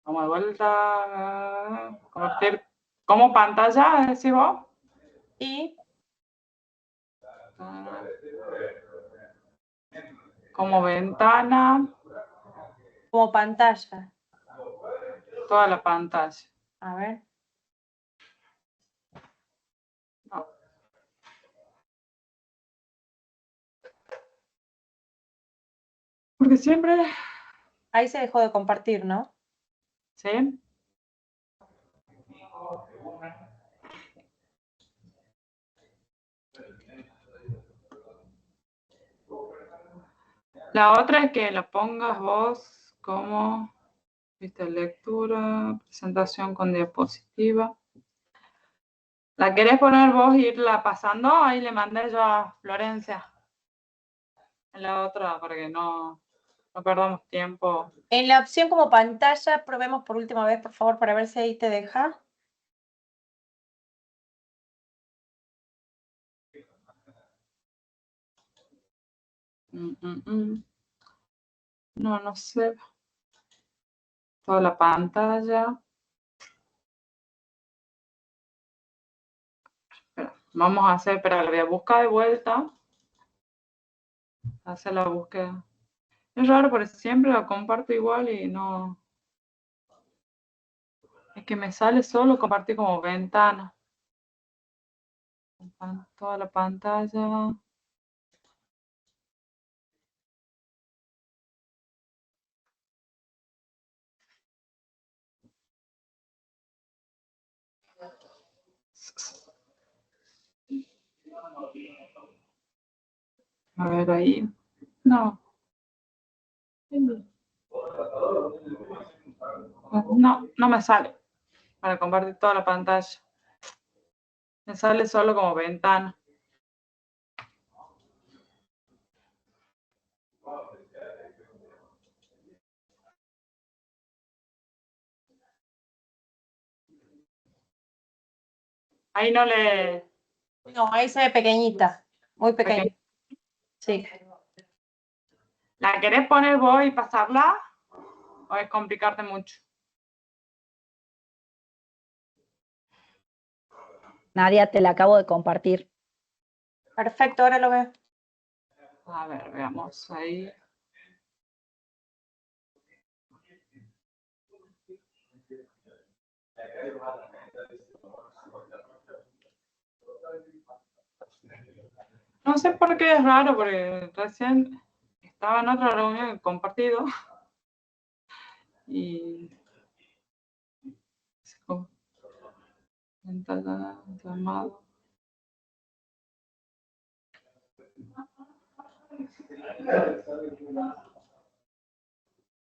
Vamos de vuelta. Compartir como pantalla, decís vos. y Como ventana. como pantalla. Toda la pantalla. A ver. No. Porque siempre. Ahí se dejó de compartir, ¿no? ¿Sí? La otra es que la pongas vos como, viste, lectura, presentación con diapositiva. ¿La querés poner vos e irla pasando? Ahí le mandé yo a Florencia. En la otra, para que no perdamos tiempo. En la opción como pantalla, probemos por última vez, por favor, para ver si ahí te deja. No, no sé. Toda la pantalla. Espera, vamos a hacer, espera, la voy a buscar de vuelta. Hacer la búsqueda. Es raro porque siempre la comparto igual y no. Es que me sale solo compartir como ventana. Toda la pantalla. A ver ahí. No. No me sale para compartir toda la pantalla. Me sale solo como ventana. Ahí no le... No, ahí se ve pequeñita, muy pequeñita. Sí. ¿La querés poner vos y pasarla? ¿O es complicarte mucho? Nadia, te la acabo de compartir. Perfecto, ahora lo veo. A ver, veamos ahí. No sé por qué es raro, porque recién estaba en otra reunión compartido y llamado.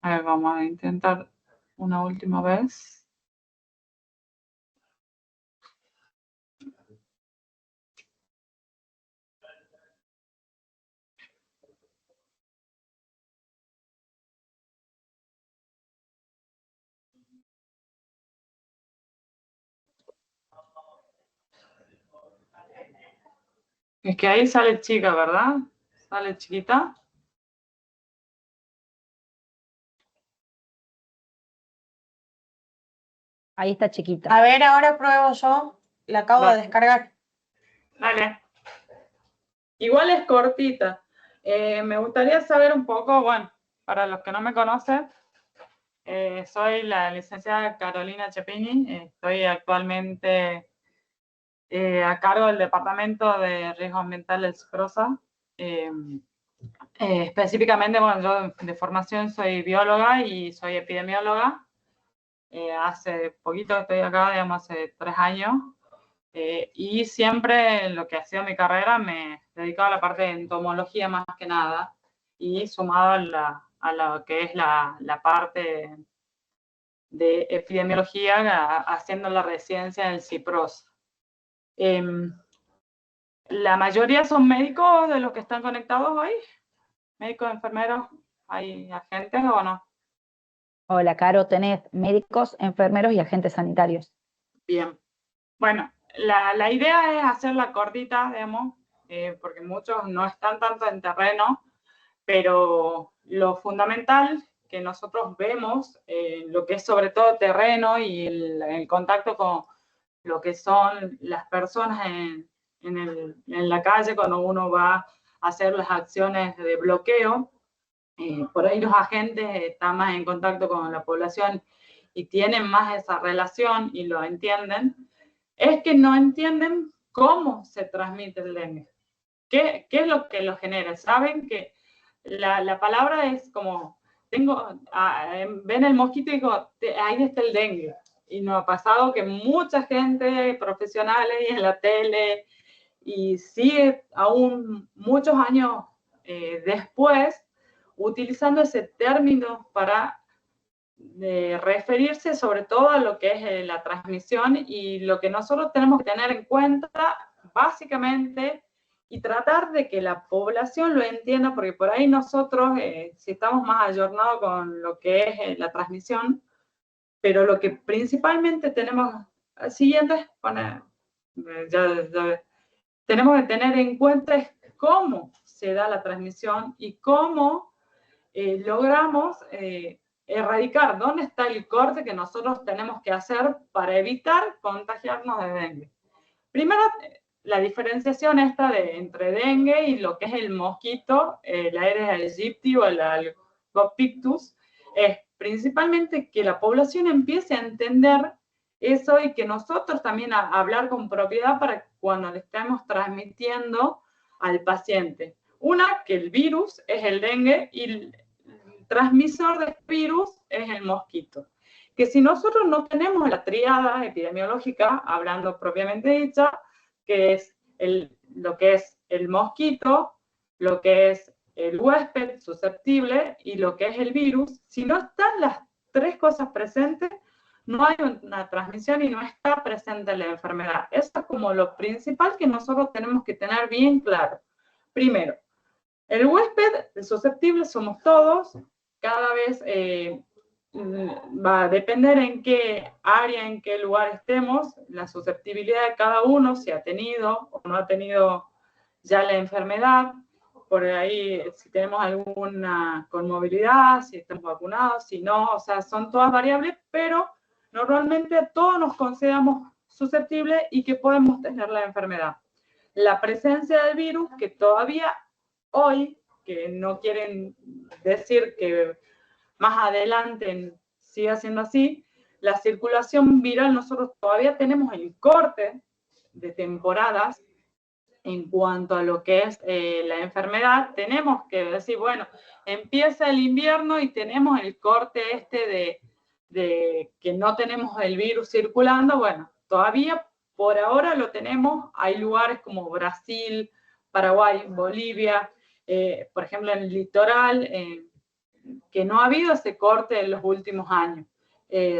A ver, vamos a intentar una última vez. Es que ahí sale chica, ¿verdad? Sale chiquita. Ahí está chiquita. A ver, ahora pruebo yo. La acabo de Dale. descargar. Dale. Igual es cortita. Me gustaría saber un poco, bueno, para los que no me conocen, soy la licenciada Carolina Chepini. Estoy actualmente a cargo del Departamento de Riesgo Ambiental del CIPROSA. Específicamente, bueno, yo de formación soy bióloga y soy epidemióloga. Hace poquito estoy acá, digamos, hace 3 años. Y siempre en lo que ha sido mi carrera me he dedicado a la parte de entomología más que nada y sumado a lo que es la parte de epidemiología haciendo la residencia en el CIPROS. La mayoría son médicos de los que están conectados hoy, médicos, enfermeros, ¿hay agentes o no? Hola, Caro, tenés médicos, enfermeros y agentes sanitarios. Bien. Bueno, la idea es hacerla cortita, digamos, porque muchos no están tanto en terreno, pero lo fundamental que nosotros vemos, lo que es sobre todo terreno y el contacto con lo que son las personas en la calle cuando uno va a hacer las acciones de bloqueo, por ahí los agentes están más en contacto con la población y tienen más esa relación y lo entienden, es que no entienden cómo se transmite el dengue. ¿Qué es lo que lo genera? Saben que la palabra es como, ven el mosquito y digo, ahí está el dengue. Y nos ha pasado que mucha gente, profesionales y en la tele, y sigue aún muchos años después, utilizando ese término para referirse sobre todo a lo que es la transmisión y lo que nosotros tenemos que tener en cuenta básicamente y tratar de que la población lo entienda, porque por ahí nosotros, si estamos más ayornados con lo que es la transmisión, pero lo que principalmente tenemos, siguiente, tenemos que tener en cuenta es cómo se da la transmisión y cómo logramos erradicar, dónde está el corte que nosotros tenemos que hacer para evitar contagiarnos de dengue. Primero, la diferenciación entre dengue y lo que es el mosquito, el Aedes aegypti o el Albopictus, es principalmente que la población empiece a entender eso y que nosotros también hablar con propiedad para cuando le estemos transmitiendo al paciente. Una, que el virus es el dengue y el transmisor de virus es el mosquito. Que si nosotros no tenemos la tríada epidemiológica, hablando propiamente dicha, que es lo que es el mosquito, lo que es el huésped susceptible y lo que es el virus, si no están las tres cosas presentes, no hay una transmisión y no está presente la enfermedad. Eso es como lo principal que nosotros tenemos que tener bien claro. Primero, el huésped, el susceptible somos todos, cada vez va a depender en qué área, en qué lugar estemos, la susceptibilidad de cada uno, si ha tenido o no ha tenido ya la enfermedad, por ahí si tenemos alguna comorbilidad, si estamos vacunados, si no, o sea, son todas variables, pero normalmente todos nos consideramos susceptibles y que podemos tener la enfermedad. La presencia del virus, que todavía hoy, que no quieren decir que más adelante siga siendo así, la circulación viral, nosotros todavía tenemos el corte de temporadas en cuanto a lo que es la enfermedad. Tenemos que decir, bueno, empieza el invierno y tenemos el corte de que no tenemos el virus circulando. Bueno, todavía por ahora lo tenemos. Hay lugares como Brasil, Paraguay, Bolivia, por ejemplo en el litoral, que no ha habido ese corte en los últimos años.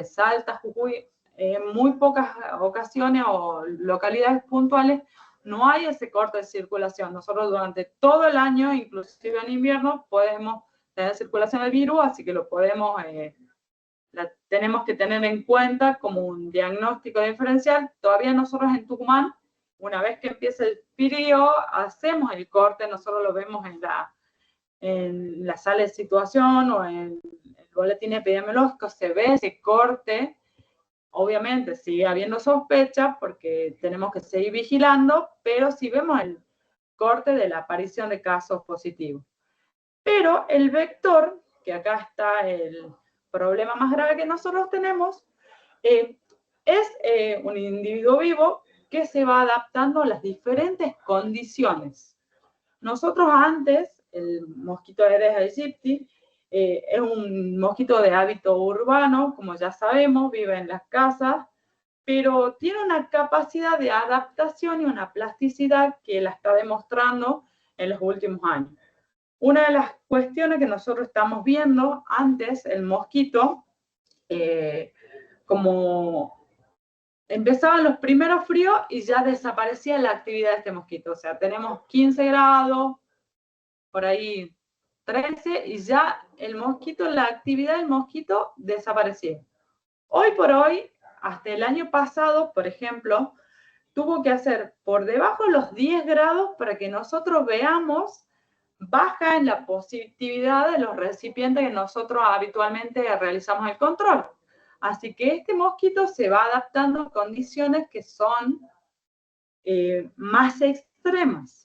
Salta, Jujuy, en muy pocas ocasiones o localidades puntuales no hay ese corte de circulación. Nosotros durante todo el año, inclusive en invierno, podemos tener circulación del virus, así que lo podemos, tenemos que tener en cuenta como un diagnóstico diferencial. Todavía nosotros en Tucumán, una vez que empieza el frío, hacemos el corte, nosotros lo vemos en la sala de situación o en el boletín epidemiológico, se ve ese corte. Obviamente sigue habiendo sospecha porque tenemos que seguir vigilando, pero sí vemos el corte de la aparición de casos positivos. Pero el vector, que acá está el problema más grave que nosotros tenemos, es un individuo vivo que se va adaptando a las diferentes condiciones. Nosotros antes, el mosquito Aedes aegypti, es un mosquito de hábito urbano, como ya sabemos, vive en las casas, pero tiene una capacidad de adaptación y una plasticidad que la está demostrando en los últimos años. Una de las cuestiones que nosotros estamos viendo antes, el mosquito, como empezaban los primeros fríos y ya desaparecía la actividad de este mosquito. O sea, tenemos 15 grados, por ahí 13, y ya el mosquito, la actividad del mosquito desapareció. Hoy por hoy, hasta el año pasado, por ejemplo, tuvo que hacer por debajo de los 10 grados para que nosotros veamos baja en la positividad de los recipientes que nosotros habitualmente realizamos el control. Así que este mosquito se va adaptando a condiciones que son más extremas.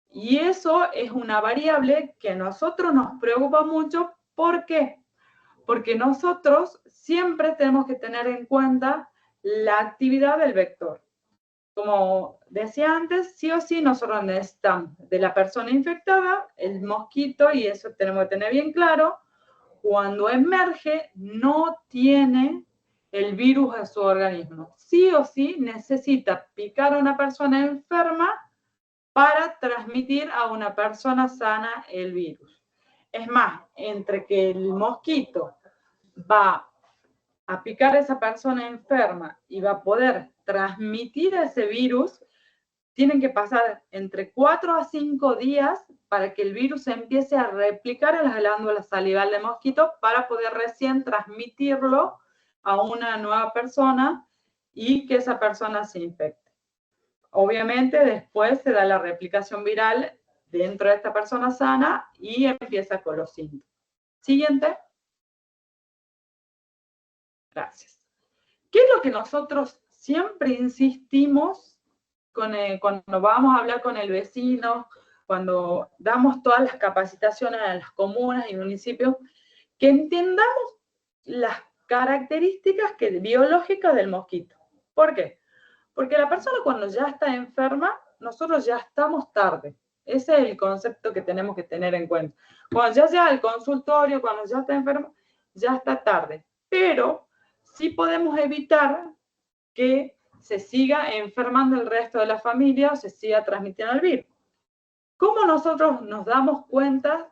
Y eso es una variable que a nosotros nos preocupa mucho. ¿Por qué? Porque nosotros siempre tenemos que tener en cuenta la actividad del vector. Como decía antes, sí o sí nosotros necesitamos de la persona infectada, el mosquito, y eso tenemos que tener bien claro, cuando emerge no tiene el virus en su organismo. Sí o sí necesita picar a una persona enferma para transmitir a una persona sana el virus. Es más, entre que el mosquito va a picar a esa persona enferma y va a poder transmitir ese virus, tienen que pasar entre 4 a 5 días para que el virus empiece a replicar en las glándulas salivales del mosquito para poder recién transmitirlo a una nueva persona y que esa persona se infecte. Obviamente después se da la replicación viral dentro de esta persona sana y empieza con los síntomas. Siguiente. Gracias. ¿Qué es lo que nosotros siempre insistimos cuando vamos a hablar con el vecino, cuando damos todas las capacitaciones a las comunas y municipios? Que entendamos las características biológicas del mosquito. ¿Por qué? Porque la persona cuando ya está enferma, nosotros ya estamos tarde. Ese es el concepto que tenemos que tener en cuenta. Cuando ya llega al consultorio, cuando ya está enfermo, ya está tarde. Pero sí podemos evitar que se siga enfermando el resto de la familia o se siga transmitiendo el virus. ¿Cómo nosotros nos damos cuenta?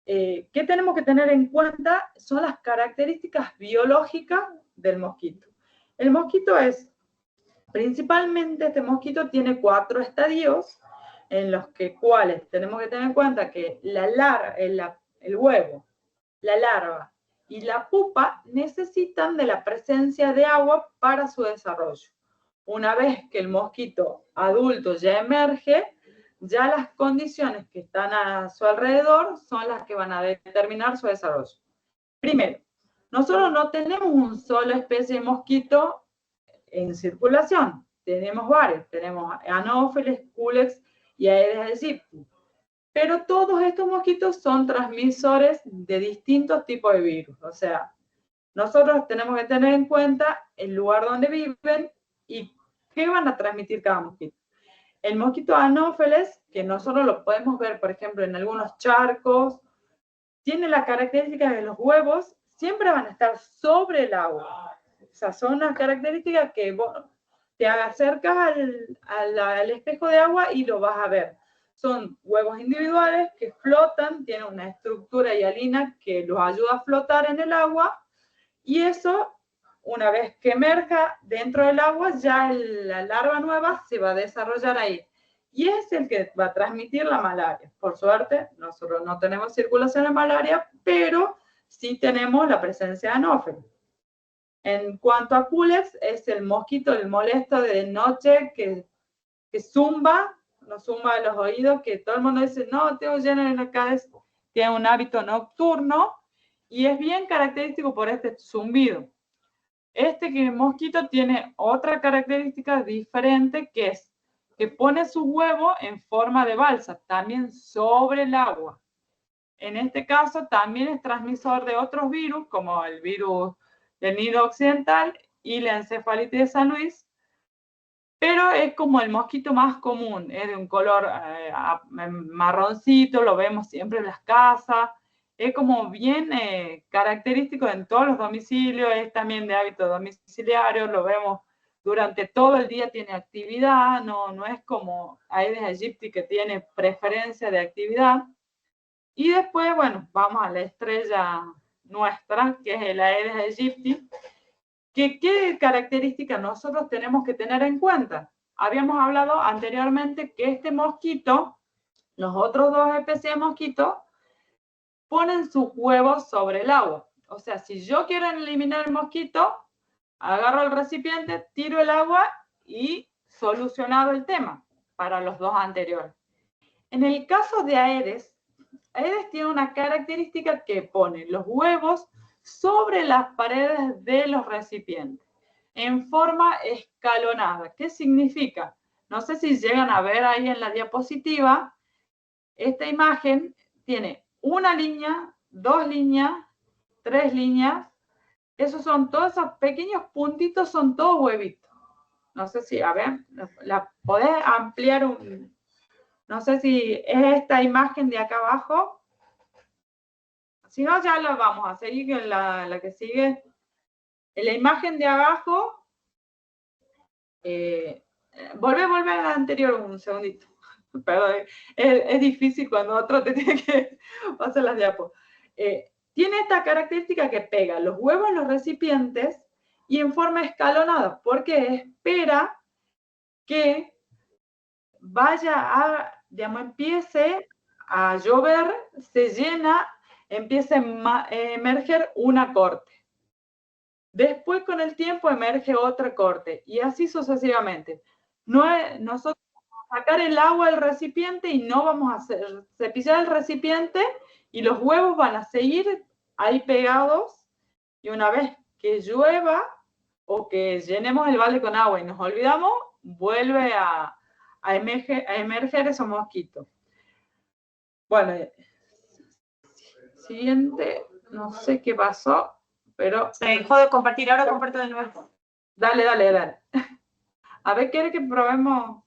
¿Qué tenemos que tener en cuenta? Son las características biológicas del mosquito. El mosquito principalmente este mosquito tiene 4 estadios en los cuales tenemos que tener en cuenta que el huevo, la larva y la pupa necesitan de la presencia de agua para su desarrollo. Una vez que el mosquito adulto ya emerge, ya las condiciones que están a su alrededor son las que van a determinar su desarrollo. Primero, nosotros no tenemos una sola especie de mosquito en circulación, tenemos varios, tenemos Anopheles, Culex y Aedes aegypti. Pero todos estos mosquitos son transmisores de distintos tipos de virus. O sea, nosotros tenemos que tener en cuenta el lugar donde viven y qué van a transmitir cada mosquito. El mosquito Anopheles, que nosotros lo podemos ver, por ejemplo, en algunos charcos, tiene la característica de los huevos siempre van a estar sobre el agua. O sea, son unas características que vos te acercas al espejo de agua y lo vas a ver. Son huevos individuales que flotan, tienen una estructura hialina que los ayuda a flotar en el agua, y eso, una vez que emerja dentro del agua, ya la larva nueva se va a desarrollar ahí. Y es el que va a transmitir la malaria. Por suerte, nosotros no tenemos circulación de malaria, pero sí tenemos la presencia de Anopheles. En cuanto a Culex, es el mosquito, el molesto de noche que zumba, nos zumba a los oídos, que todo el mundo dice, no, tengo lleno en la cabeza, tiene un hábito nocturno, y es bien característico por este zumbido. Este mosquito tiene otra característica diferente, que es que pone su huevo en forma de balsa, también sobre el agua. En este caso también es transmisor de otros virus, como el virus del Nilo Occidental y la encefalitis de San Luis, pero es como el mosquito más común, es de un color marroncito, lo vemos siempre en las casas, es como bien característico en todos los domicilios, es también de hábito domiciliario, lo vemos durante todo el día, tiene actividad, no es como Aedes aegypti que tiene preferencia de actividad. Y después, bueno, vamos a la estrella nuestra, que es el Aedes aegypti. ¿Qué características nosotros tenemos que tener en cuenta? Habíamos hablado anteriormente que este mosquito, los otros dos especies de mosquitos, ponen sus huevos sobre el agua. O sea, si yo quiero eliminar el mosquito, agarro el recipiente, tiro el agua y solucionado el tema para los dos anteriores. En el caso de Aedes tiene una característica que pone los huevos sobre las paredes de los recipientes, en forma escalonada. ¿Qué significa? No sé si llegan a ver ahí en la diapositiva, esta imagen tiene una línea, dos líneas, tres líneas. Esos son todos esos pequeños puntitos, son todos huevitos. No sé si, a ver, la podés ampliar un... No sé si es esta imagen de acá abajo. Si no, ya la vamos a seguir en la que sigue. En la imagen de abajo, volvé a la anterior un segundito. Perdón, es difícil cuando otro te tiene que pasar las diapos. Tiene esta característica que pega los huevos en los recipientes y en forma escalonada, porque espera que empiece a llover, se llena, empieza a emerger una corte. Después, con el tiempo, emerge otra corte, y así sucesivamente. Nosotros vamos a sacar el agua del recipiente y no vamos a cepillar el recipiente, y los huevos van a seguir ahí pegados, y una vez que llueva o que llenemos el balde con agua y nos olvidamos, vuelve a emerger esos mosquitos. Bueno, siguiente, no sé qué pasó, pero... Se dejó de compartir, ahora comparto de nuevo. Dale. A ver, ¿quiere que probemos?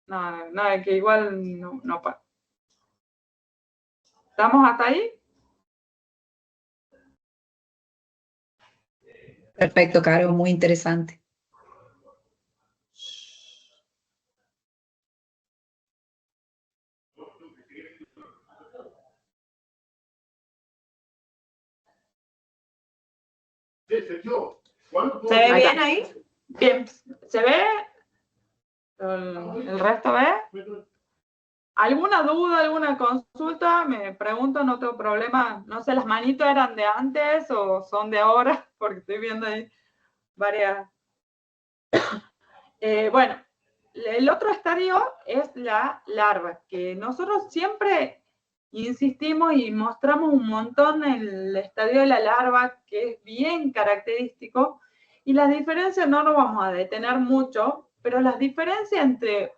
No, es que igual no pasa. ¿Estamos hasta ahí? Perfecto, Caro, muy interesante. ¿Se ve bien ahí? Bien, ¿se ve? ¿El resto ve? ¿Alguna duda, alguna consulta? Me pregunto, no tengo problema. No sé, ¿las manitos eran de antes o son de ahora? Porque estoy viendo ahí varias. Bueno, el otro estadio es la larva, que nosotros siempre insistimos y mostramos un montón el estadio de la larva, que es bien característico, y las diferencias no nos vamos a detener mucho, pero las diferencias entre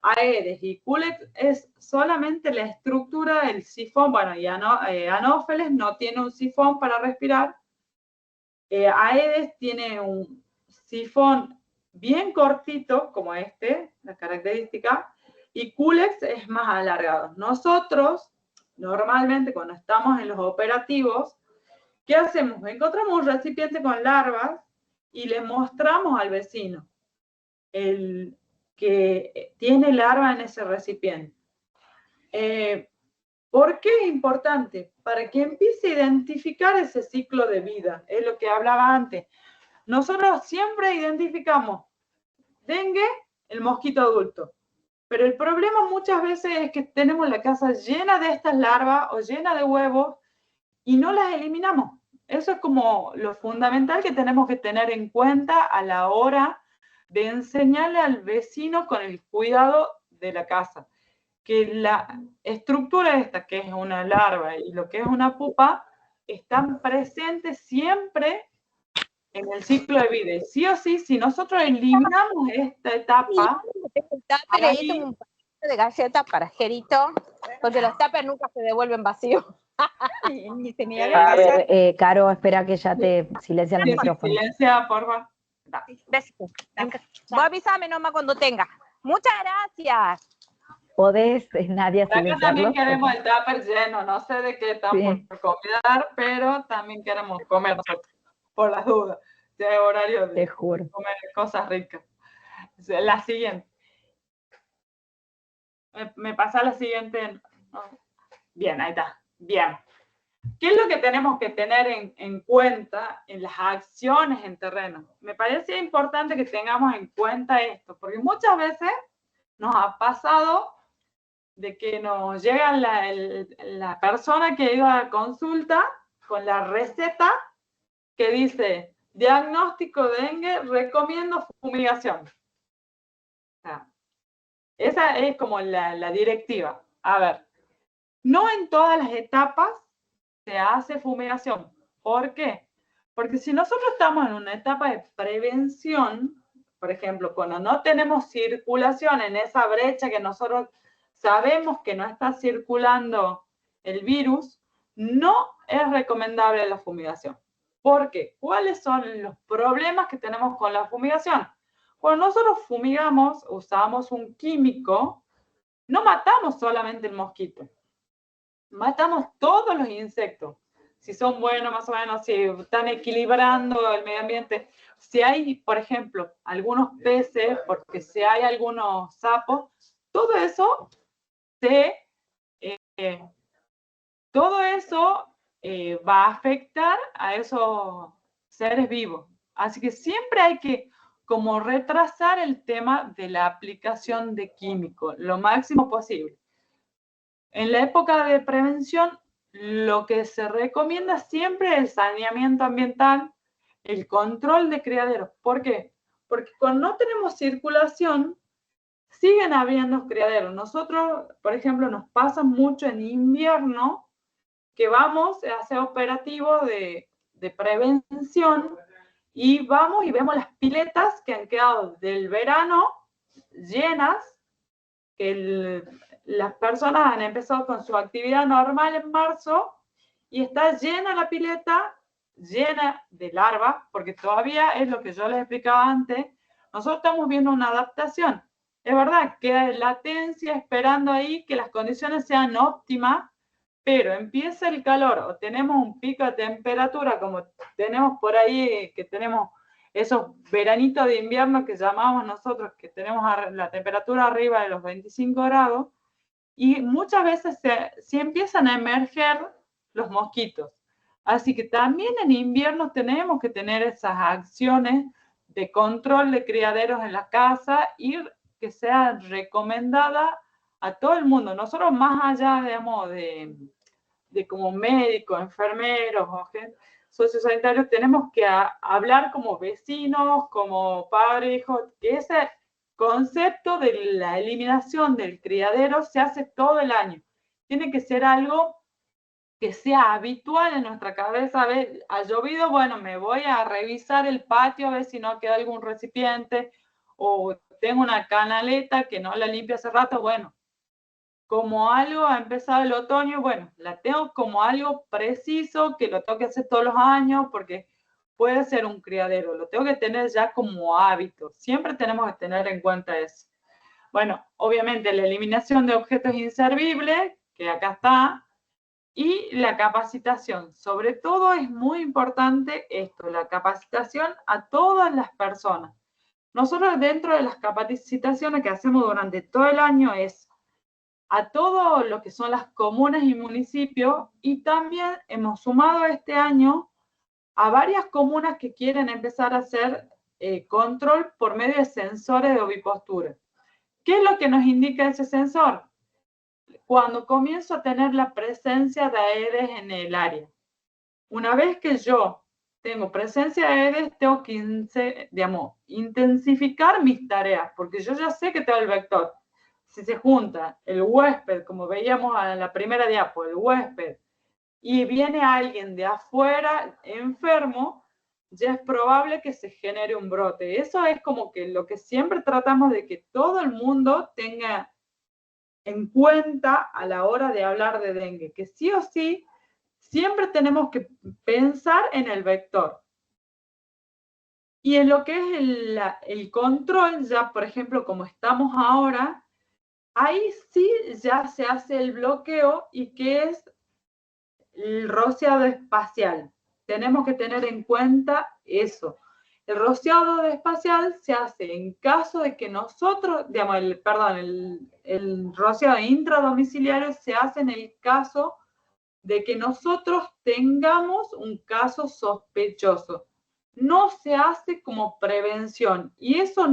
Aedes y Culex es solamente la estructura del sifón. Bueno, y Anopheles no tiene un sifón para respirar. Aedes tiene un sifón bien cortito, como este, la característica, y Culex es más alargado. Nosotros, normalmente, cuando estamos en los operativos, ¿qué hacemos? Encontramos un recipiente con larvas y le mostramos al vecino el que tiene larva en ese recipiente. ¿Por qué es importante? Para que empiece a identificar ese ciclo de vida, es lo que hablaba antes. Nosotros siempre identificamos dengue, el mosquito adulto, pero el problema muchas veces es que tenemos la casa llena de estas larvas o llena de huevos y no las eliminamos. Eso es como lo fundamental que tenemos que tener en cuenta a la hora de enseñarle al vecino con el cuidado de la casa, que la estructura esta, que es una larva, y lo que es una pupa, están presentes siempre en el ciclo de vida. Y sí o sí, si nosotros eliminamos esta etapa, Le hice un paquete de galletas para Jerito, porque los tuppers nunca se devuelven vacíos. Ni se me había A pasado. ver, Caro, espera que ya te silencia el sí, micrófono. silencia, por favor. Besitos. Vos avísame nomás cuando tenga. Muchas gracias. ¿Podés, Nadia, Acá también silenciarlo? queremos el tupper lleno, no sé de qué estamos Sí. por comer, pero también queremos comer por las dudas. Ya es horario Te de juro. comer cosas ricas. La siguiente. Me pasa la siguiente. Bien, ahí está. Bien. ¿Qué es lo que tenemos que tener en cuenta en las acciones en terreno? Me parece importante que tengamos en cuenta esto, porque muchas veces nos ha pasado de que nos llega la persona que iba a consulta con la receta que dice, diagnóstico dengue, recomiendo fumigación. O sea, esa es como la directiva. A ver, no en todas las etapas se hace fumigación. ¿Por qué? Porque si nosotros estamos en una etapa de prevención, por ejemplo, cuando no tenemos circulación en esa brecha que nosotros sabemos que no está circulando el virus, no es recomendable la fumigación. ¿Por qué? ¿Cuáles son los problemas que tenemos con la fumigación? Cuando nosotros fumigamos, usamos un químico, no matamos solamente el mosquito, matamos todos los insectos. Si son buenos, más o menos, si están equilibrando el medio ambiente. Si hay, por ejemplo, algunos peces, porque si hay algunos sapos, todo eso va a afectar a esos seres vivos. Así que siempre hay que como retrasar el tema de la aplicación de químicos lo máximo posible. En la época de prevención, lo que se recomienda siempre es el saneamiento ambiental, el control de criaderos. ¿Por qué? Porque cuando no tenemos circulación, siguen habiendo criaderos. Nosotros, por ejemplo, nos pasa mucho en invierno que vamos a hacer operativos de prevención y vamos y vemos las piletas que han quedado del verano llenas, que las personas han empezado con su actividad normal en marzo y está llena la pileta, llena de larvas, porque todavía es lo que yo les explicaba antes, nosotros estamos viendo una adaptación. Es verdad, queda latencia esperando ahí que las condiciones sean óptimas, pero empieza el calor o tenemos un pico de temperatura como tenemos por ahí, que tenemos esos veranitos de invierno que llamamos nosotros, que tenemos la temperatura arriba de los 25 grados, y muchas veces sí empiezan a emerger los mosquitos. Así que también en invierno tenemos que tener esas acciones de control de criaderos en la casa y que sea recomendada a todo el mundo. Nosotros más allá, digamos, de como médicos, enfermeros o sociosanitarios, tenemos que hablar como vecinos, como padre, hijo, que ese concepto de la eliminación del criadero se hace todo el año. Tiene que ser algo que sea habitual en nuestra cabeza. A ver, ha llovido, bueno, me voy a revisar el patio a ver si no queda algún recipiente, o tengo una canaleta que no la limpio hace rato, bueno, como algo, ha empezado el otoño, bueno, la tengo como algo preciso, que lo tengo que hacer todos los años, porque puede ser un criadero, lo tengo que tener ya como hábito. Siempre tenemos que tener en cuenta eso. Bueno, obviamente la eliminación de objetos inservibles, que acá está, y la capacitación. Sobre todo es muy importante esto, la capacitación a todas las personas. Nosotros dentro de las capacitaciones que hacemos durante todo el año es a todo lo que son las comunas y municipios, y también hemos sumado este año a varias comunas que quieren empezar a hacer control por medio de sensores de ovipostura. ¿Qué es lo que nos indica ese sensor? Cuando comienzo a tener la presencia de Aedes en el área. Una vez que yo tengo presencia de Aedes, tengo que, digamos, intensificar mis tareas, porque yo ya sé que tengo el vector. Si se junta el huésped, como veíamos en la primera diapo, el huésped, y viene alguien de afuera enfermo, ya es probable que se genere un brote. Eso es como que lo que siempre tratamos de que todo el mundo tenga en cuenta a la hora de hablar de dengue, que sí o sí, siempre tenemos que pensar en el vector. Y en lo que es el control, ya por ejemplo, como estamos ahora, ahí sí ya se hace el bloqueo, y que es el rociado espacial. Tenemos que tener en cuenta eso. El rociado espacial se hace en caso de que nosotros, digamos, el rociado intradomiciliario se hace en el caso de que nosotros tengamos un caso sospechoso. No se hace como prevención, y eso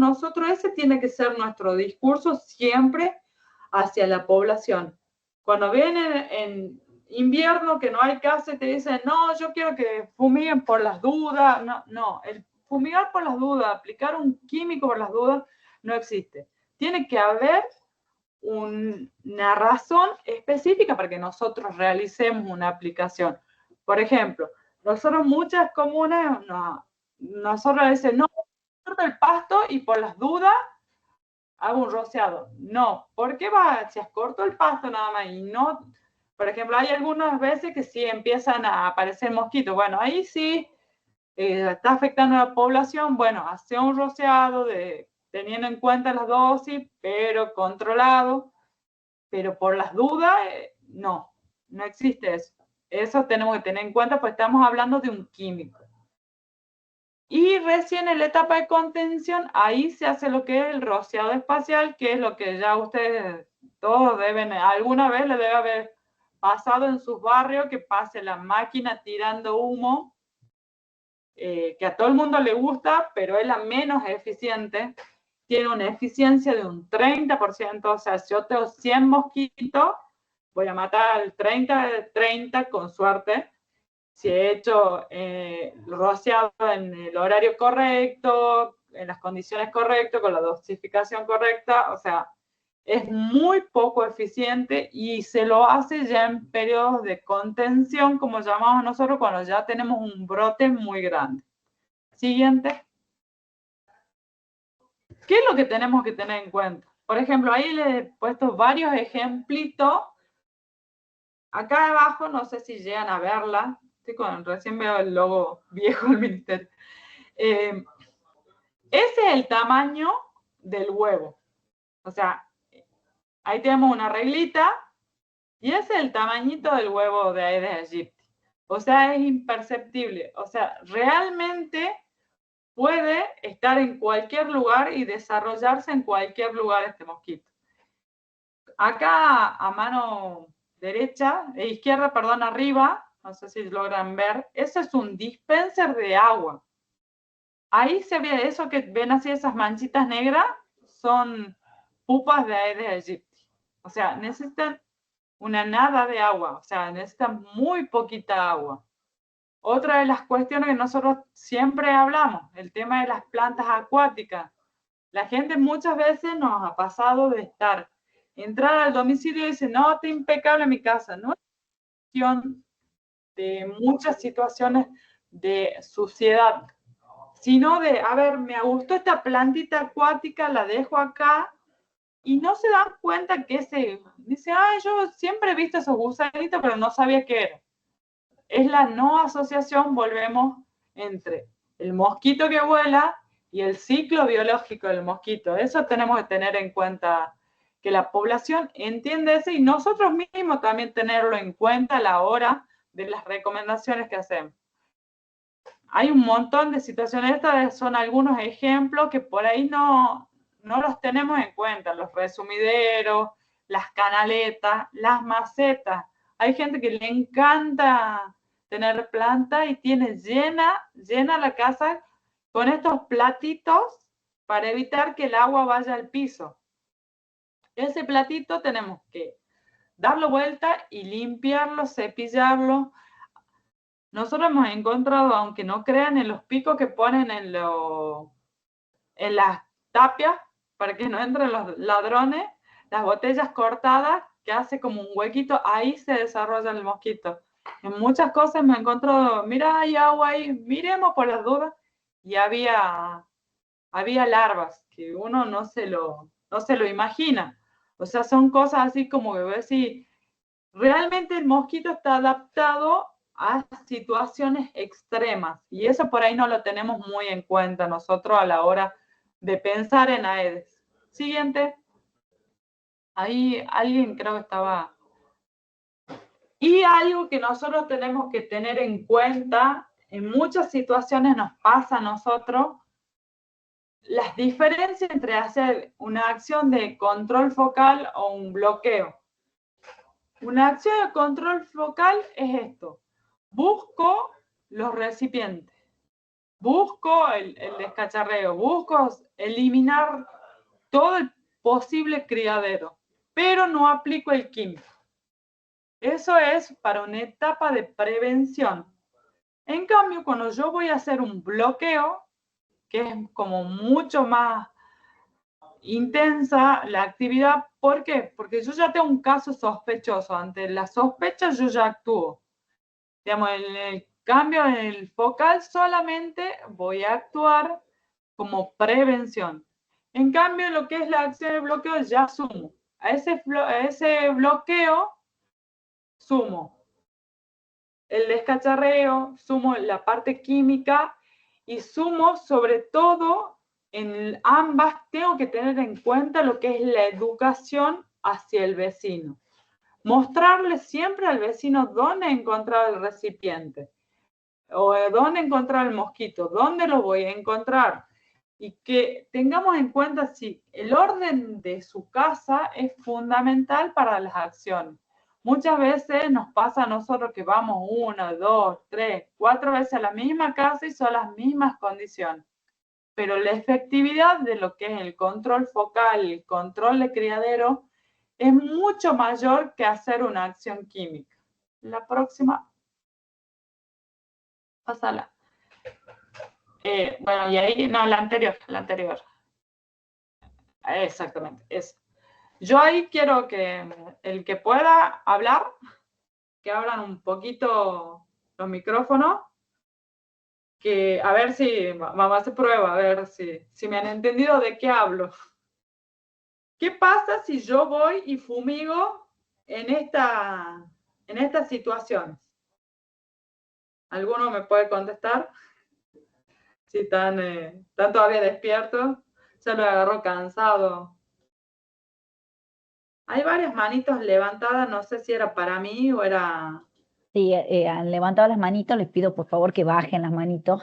ese tiene que ser nuestro discurso siempre hacia la población. Cuando vienen en invierno que no hay casa y te dicen, no, yo quiero que fumiguen por las dudas, no, el fumigar por las dudas, aplicar un químico por las dudas, no existe. Tiene que haber una razón específica para que nosotros realicemos una aplicación. Por ejemplo, nosotros muchas comunas, nosotros decimos, no, corto el pasto y por las dudas hago un rociado. No, ¿por qué si corto el pasto nada más y no? Por ejemplo, hay algunas veces que sí empiezan a aparecer mosquitos. Bueno, ahí sí está afectando a la población. Bueno, hace un rociado teniendo en cuenta las dosis, pero controlado. Pero por las dudas, no existe eso. Eso tenemos que tener en cuenta, pues estamos hablando de un químico. Y recién en la etapa de contención, ahí se hace lo que es el rociado espacial, que es lo que ya ustedes todos alguna vez le debe haber pasado en sus barrios, que pase la máquina tirando humo, que a todo el mundo le gusta, pero es la menos eficiente. Tiene una eficiencia de un 30%, o sea, si yo tengo 100 mosquitos, voy a matar al 30 con suerte. Si he hecho rociado en el horario correcto, en las condiciones correctas, con la dosificación correcta, o sea, es muy poco eficiente, y se lo hace ya en periodos de contención, como llamamos nosotros, cuando ya tenemos un brote muy grande. Siguiente. ¿Qué es lo que tenemos que tener en cuenta? Por ejemplo, ahí les he puesto varios ejemplitos. Acá abajo, no sé si llegan a verla. Recién veo el logo viejo del ministerio. Ese es el tamaño del huevo. O sea, ahí tenemos una reglita, y ese es el tamañito del huevo de Aedes aegypti. O sea, es imperceptible. O sea, realmente puede estar en cualquier lugar y desarrollarse en cualquier lugar este mosquito. Acá a mano derecha, izquierda, perdón, arriba, no sé si logran ver, eso es un dispenser de agua. Ahí se ve eso que ven así, esas manchitas negras, son pupas de Aedes aegypti. O sea, necesitan una nada de agua, o sea, necesitan muy poquita agua. Otra de las cuestiones que nosotros siempre hablamos, el tema de las plantas acuáticas. La gente muchas veces nos ha pasado de entrar al domicilio y dice, no, está impecable mi casa. No es cuestión de muchas situaciones de suciedad, sino de, a ver, me gustó esta plantita acuática, la dejo acá, y no se dan cuenta que dice, yo siempre he visto esos gusanitos, pero no sabía qué era. Es la no asociación, volvemos, entre el mosquito que vuela y el ciclo biológico del mosquito. Eso tenemos que tener en cuenta, que la población entiende eso y nosotros mismos también tenerlo en cuenta a la hora de las recomendaciones que hacemos. Hay un montón de situaciones, estas son algunos ejemplos que por ahí no los tenemos en cuenta, los resumideros, las canaletas, las macetas. Hay gente que le encanta tener planta y tiene llena la casa con estos platitos para evitar que el agua vaya al piso. Ese platito tenemos que darlo vuelta y limpiarlo, cepillarlo. Nosotros hemos encontrado, aunque no crean, en los picos que ponen en las tapias para que no entren los ladrones, las botellas cortadas que hace como un huequito, ahí se desarrolla el mosquito. En muchas cosas me he encontrado, mira, hay agua ahí, miremos por las dudas, y había larvas que uno no se lo imagina. O sea, son cosas así como que ves si realmente el mosquito está adaptado a situaciones extremas y eso por ahí no lo tenemos muy en cuenta nosotros a la hora de pensar en Aedes. Siguiente. Ahí alguien creo que estaba. Y algo que nosotros tenemos que tener en cuenta, en muchas situaciones nos pasa a nosotros, las diferencias entre hacer una acción de control focal o un bloqueo. Una acción de control focal es esto. Busco los recipientes, busco el descacharreo, busco eliminar todo el posible criadero, pero no aplico el químico. Eso es para una etapa de prevención. En cambio, cuando yo voy a hacer un bloqueo, que es como mucho más intensa la actividad, ¿por qué? Porque yo ya tengo un caso sospechoso. Ante la sospecha yo ya actúo. Digamos, en el cambio en el focal solamente voy a actuar como prevención. En cambio, lo que es la acción de bloqueo ya sumo. A ese bloqueo sumo el descacharreo, sumo la parte química y sumo sobre todo en ambas tengo que tener en cuenta lo que es la educación hacia el vecino. Mostrarle siempre al vecino dónde encontrar el recipiente o dónde encontrar el mosquito, dónde lo voy a encontrar. Y que tengamos en cuenta si el orden de su casa es fundamental para las acciones. Muchas veces nos pasa a nosotros que vamos 1, 2, 3, 4 veces a la misma casa y son las mismas condiciones. Pero la efectividad de lo que es el control focal, el control de criadero, es mucho mayor que hacer una acción química. La próxima. Pásala. Bueno, y ahí, no, la anterior. Exactamente, eso. Yo ahí quiero que el que pueda hablar, que abran un poquito los micrófonos, que a ver si, mamá se prueba, a ver si me han entendido de qué hablo. ¿Qué pasa si yo voy y fumigo en estas situaciones? ¿Alguno me puede contestar? Si están todavía despiertos, se lo agarró cansado. Hay varias manitos levantadas, no sé si era para mí o era... Sí, han levantado las manitos, les pido por favor que bajen las manitos,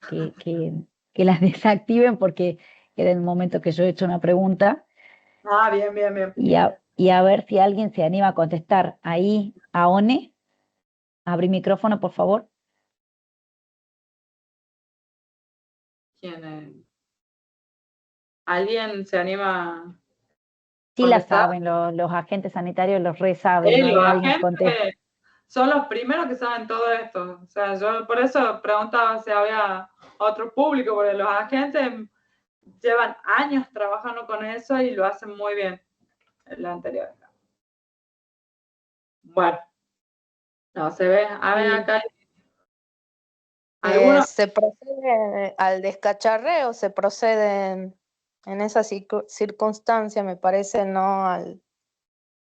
que las desactiven porque era el momento que yo he hecho una pregunta Ah, bien. y a ver si alguien se anima a contestar. Ahí, Aone, abrí micrófono, por favor. ¿Quién es? ¿Alguien se anima? Sí Porque la saben, los agentes sanitarios los re saben, no los hay alguien contesta. agentes son los primeros que saben todo esto. O sea, yo por eso preguntaba si había otro público, porque los agentes llevan años trabajando con eso y lo hacen muy bien. La anterior. Bueno, no se ve. A ver acá. ¿Alguno? Se procede al descacharreo, se procede en esa circunstancia, me parece, no al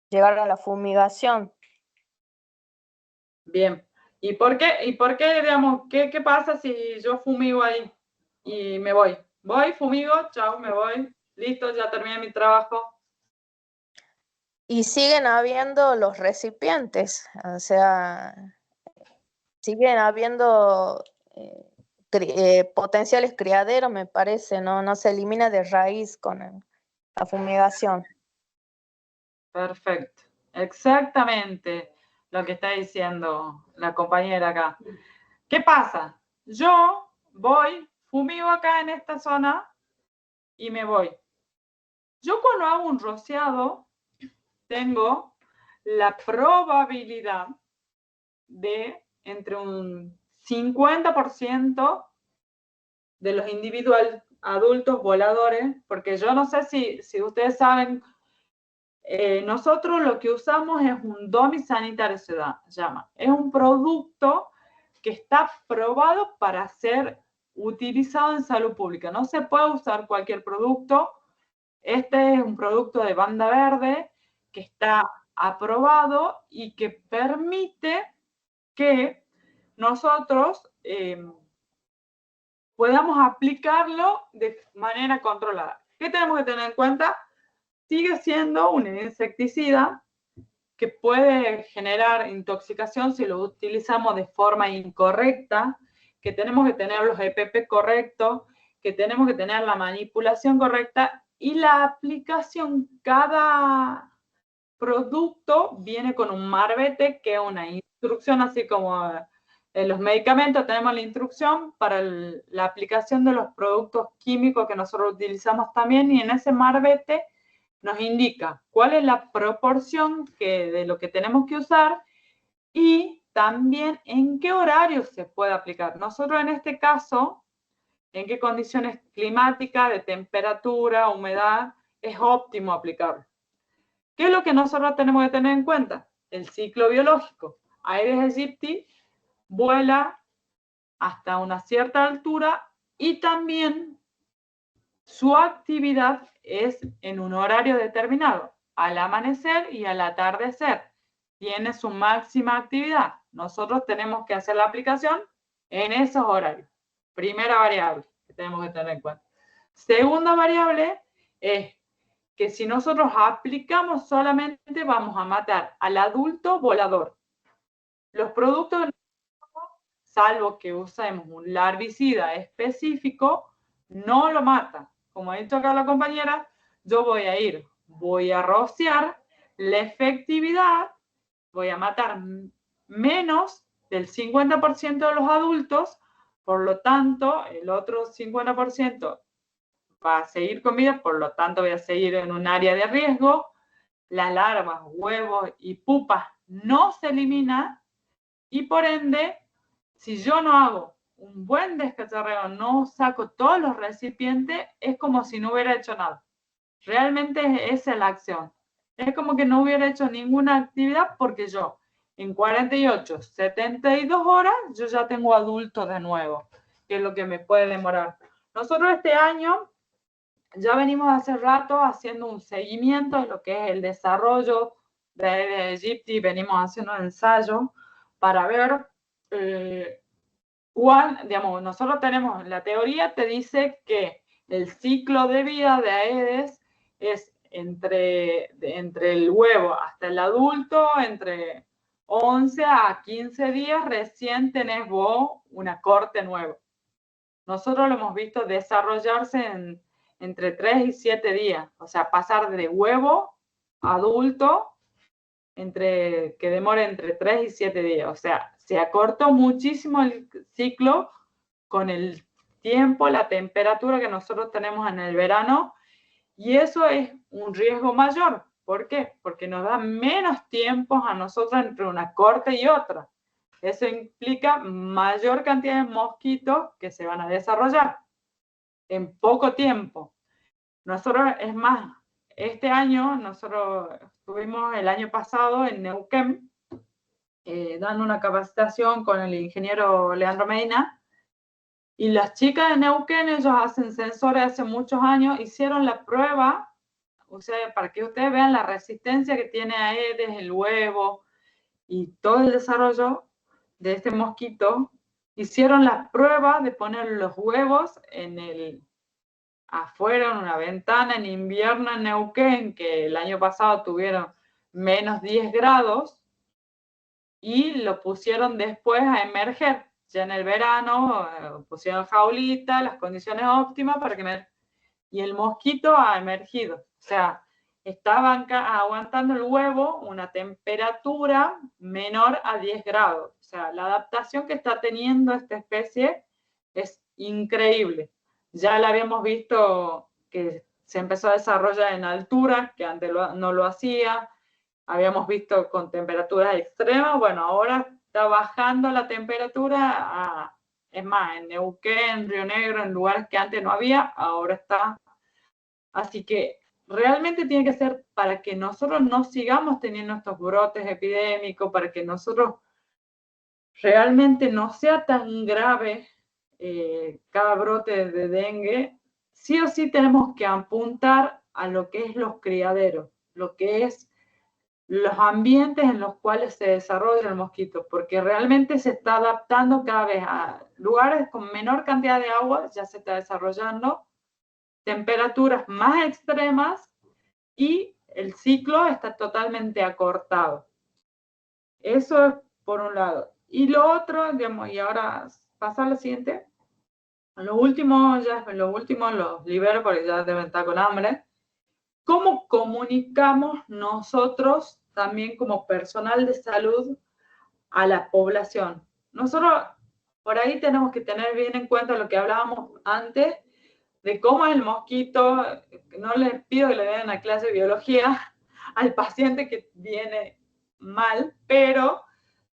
llegar a la fumigación. Bien. ¿Y por qué, digamos, qué pasa si yo fumigo ahí y me voy? Voy, fumigo, chao, me voy. Listo, ya terminé mi trabajo. Y siguen habiendo los recipientes, o sea, siguen habiendo potenciales criaderos, me parece, no se elimina de raíz con la fumigación. Perfecto. Exactamente lo que está diciendo la compañera acá. ¿Qué pasa? Yo voy, fumigo acá en esta zona y me voy. Yo cuando hago un rociado, tengo la probabilidad de entre un 50% de los individuos adultos voladores, porque yo no sé si ustedes saben, nosotros lo que usamos es un DOMI sanitario, se llama. Es un producto que está probado para ser utilizado en salud pública. No se puede usar cualquier producto. Este es un producto de banda verde que está aprobado y que permite que nosotros podamos aplicarlo de manera controlada. ¿Qué tenemos que tener en cuenta? Sigue siendo un insecticida que puede generar intoxicación si lo utilizamos de forma incorrecta, que tenemos que tener los EPP correctos, que tenemos que tener la manipulación correcta y la aplicación. Cada producto viene con un marbete, que es una instrucción, así como en los medicamentos tenemos la instrucción para la aplicación de los productos químicos que nosotros utilizamos también, y en ese marbete nos indica cuál es la proporción de lo que tenemos que usar y también en qué horario se puede aplicar. Nosotros en este caso, en qué condiciones climáticas, de temperatura, humedad, es óptimo aplicarlo. ¿Qué es lo que nosotros tenemos que tener en cuenta? El ciclo biológico. Aedes aegypti vuela hasta una cierta altura y también su actividad es en un horario determinado, al amanecer y al atardecer. Tiene su máxima actividad. Nosotros tenemos que hacer la aplicación en esos horarios. Primera variable que tenemos que tener en cuenta. Segunda variable es que si nosotros aplicamos solamente, vamos a matar al adulto volador. Los productos, salvo que usemos un larvicida específico, no lo matan. Como ha dicho acá la compañera, yo voy a rociar la efectividad, voy a matar menos del 50% de los adultos, por lo tanto, el otro 50% va a seguir con vida, por lo tanto voy a seguir en un área de riesgo. Las larvas, huevos y pupas no se eliminan y por ende, si yo no hago un buen descacharreo, no saco todos los recipientes, es como si no hubiera hecho nada. Realmente esa es la acción. Es como que no hubiera hecho ninguna actividad porque yo en 48, 72 horas yo ya tengo adultos de nuevo, que es lo que me puede demorar. Nosotros este año ya venimos hace rato haciendo un seguimiento de lo que es el desarrollo de Aedes aegypti, venimos haciendo ensayos para ver digamos, nosotros tenemos, la teoría te dice que el ciclo de vida de Aedes es entre el huevo hasta el adulto, entre 11 a 15 días recién tenés vos una corte nueva. Nosotros lo hemos visto desarrollarse entre 3 y 7 días, o sea, pasar de huevo a adulto que demore entre 3 y 7 días. O sea, se acortó muchísimo el ciclo con el tiempo, la temperatura que nosotros tenemos en el verano Y eso es un riesgo mayor. ¿Por qué? Porque nos da menos tiempo a nosotros entre una corte y otra. Eso implica mayor cantidad de mosquitos que se van a desarrollar en poco tiempo. Nosotros, es más, este año, nosotros estuvimos el año pasado en Neuquén, dando una capacitación con el ingeniero Leandro Medina, y las chicas de Neuquén, ellos hacen sensores hace muchos años, hicieron la prueba, o sea, para que ustedes vean la resistencia que tiene Aedes, el huevo y todo el desarrollo de este mosquito. Hicieron la prueba de poner los huevos afuera en una ventana en invierno en Neuquén, que el año pasado tuvieron menos 10 grados, y lo pusieron después a emerger. Ya en el verano pusieron jaulita, las condiciones óptimas para que y el mosquito ha emergido. O sea, estaban aguantando el huevo una temperatura menor a 10 grados. O sea, la adaptación que está teniendo esta especie es increíble. Ya la habíamos visto que se empezó a desarrollar en altura, que antes no lo hacía. Habíamos visto con temperaturas extremas. Bueno, ahora está bajando la temperatura es más, en Neuquén, Río Negro, en lugares que antes no había, ahora está. Así que realmente tiene que ser para que nosotros no sigamos teniendo estos brotes epidémicos, para que nosotros realmente no sea tan grave cada brote de dengue. Sí o sí tenemos que apuntar a lo que es los criaderos, lo que es los ambientes en los cuales se desarrolla el mosquito, porque realmente se está adaptando cada vez a lugares con menor cantidad de agua, ya se está desarrollando temperaturas más extremas y el ciclo está totalmente acortado. Eso es por un lado. Y lo otro, digamos, y ahora pasa a lo siguiente, los últimos los libero porque ya deben estar con hambre. ¿Cómo comunicamos nosotros también como personal de salud a la población? Nosotros por ahí tenemos que tener bien en cuenta lo que hablábamos antes, de cómo es el mosquito. No les pido que le den una clase de biología al paciente que viene mal, pero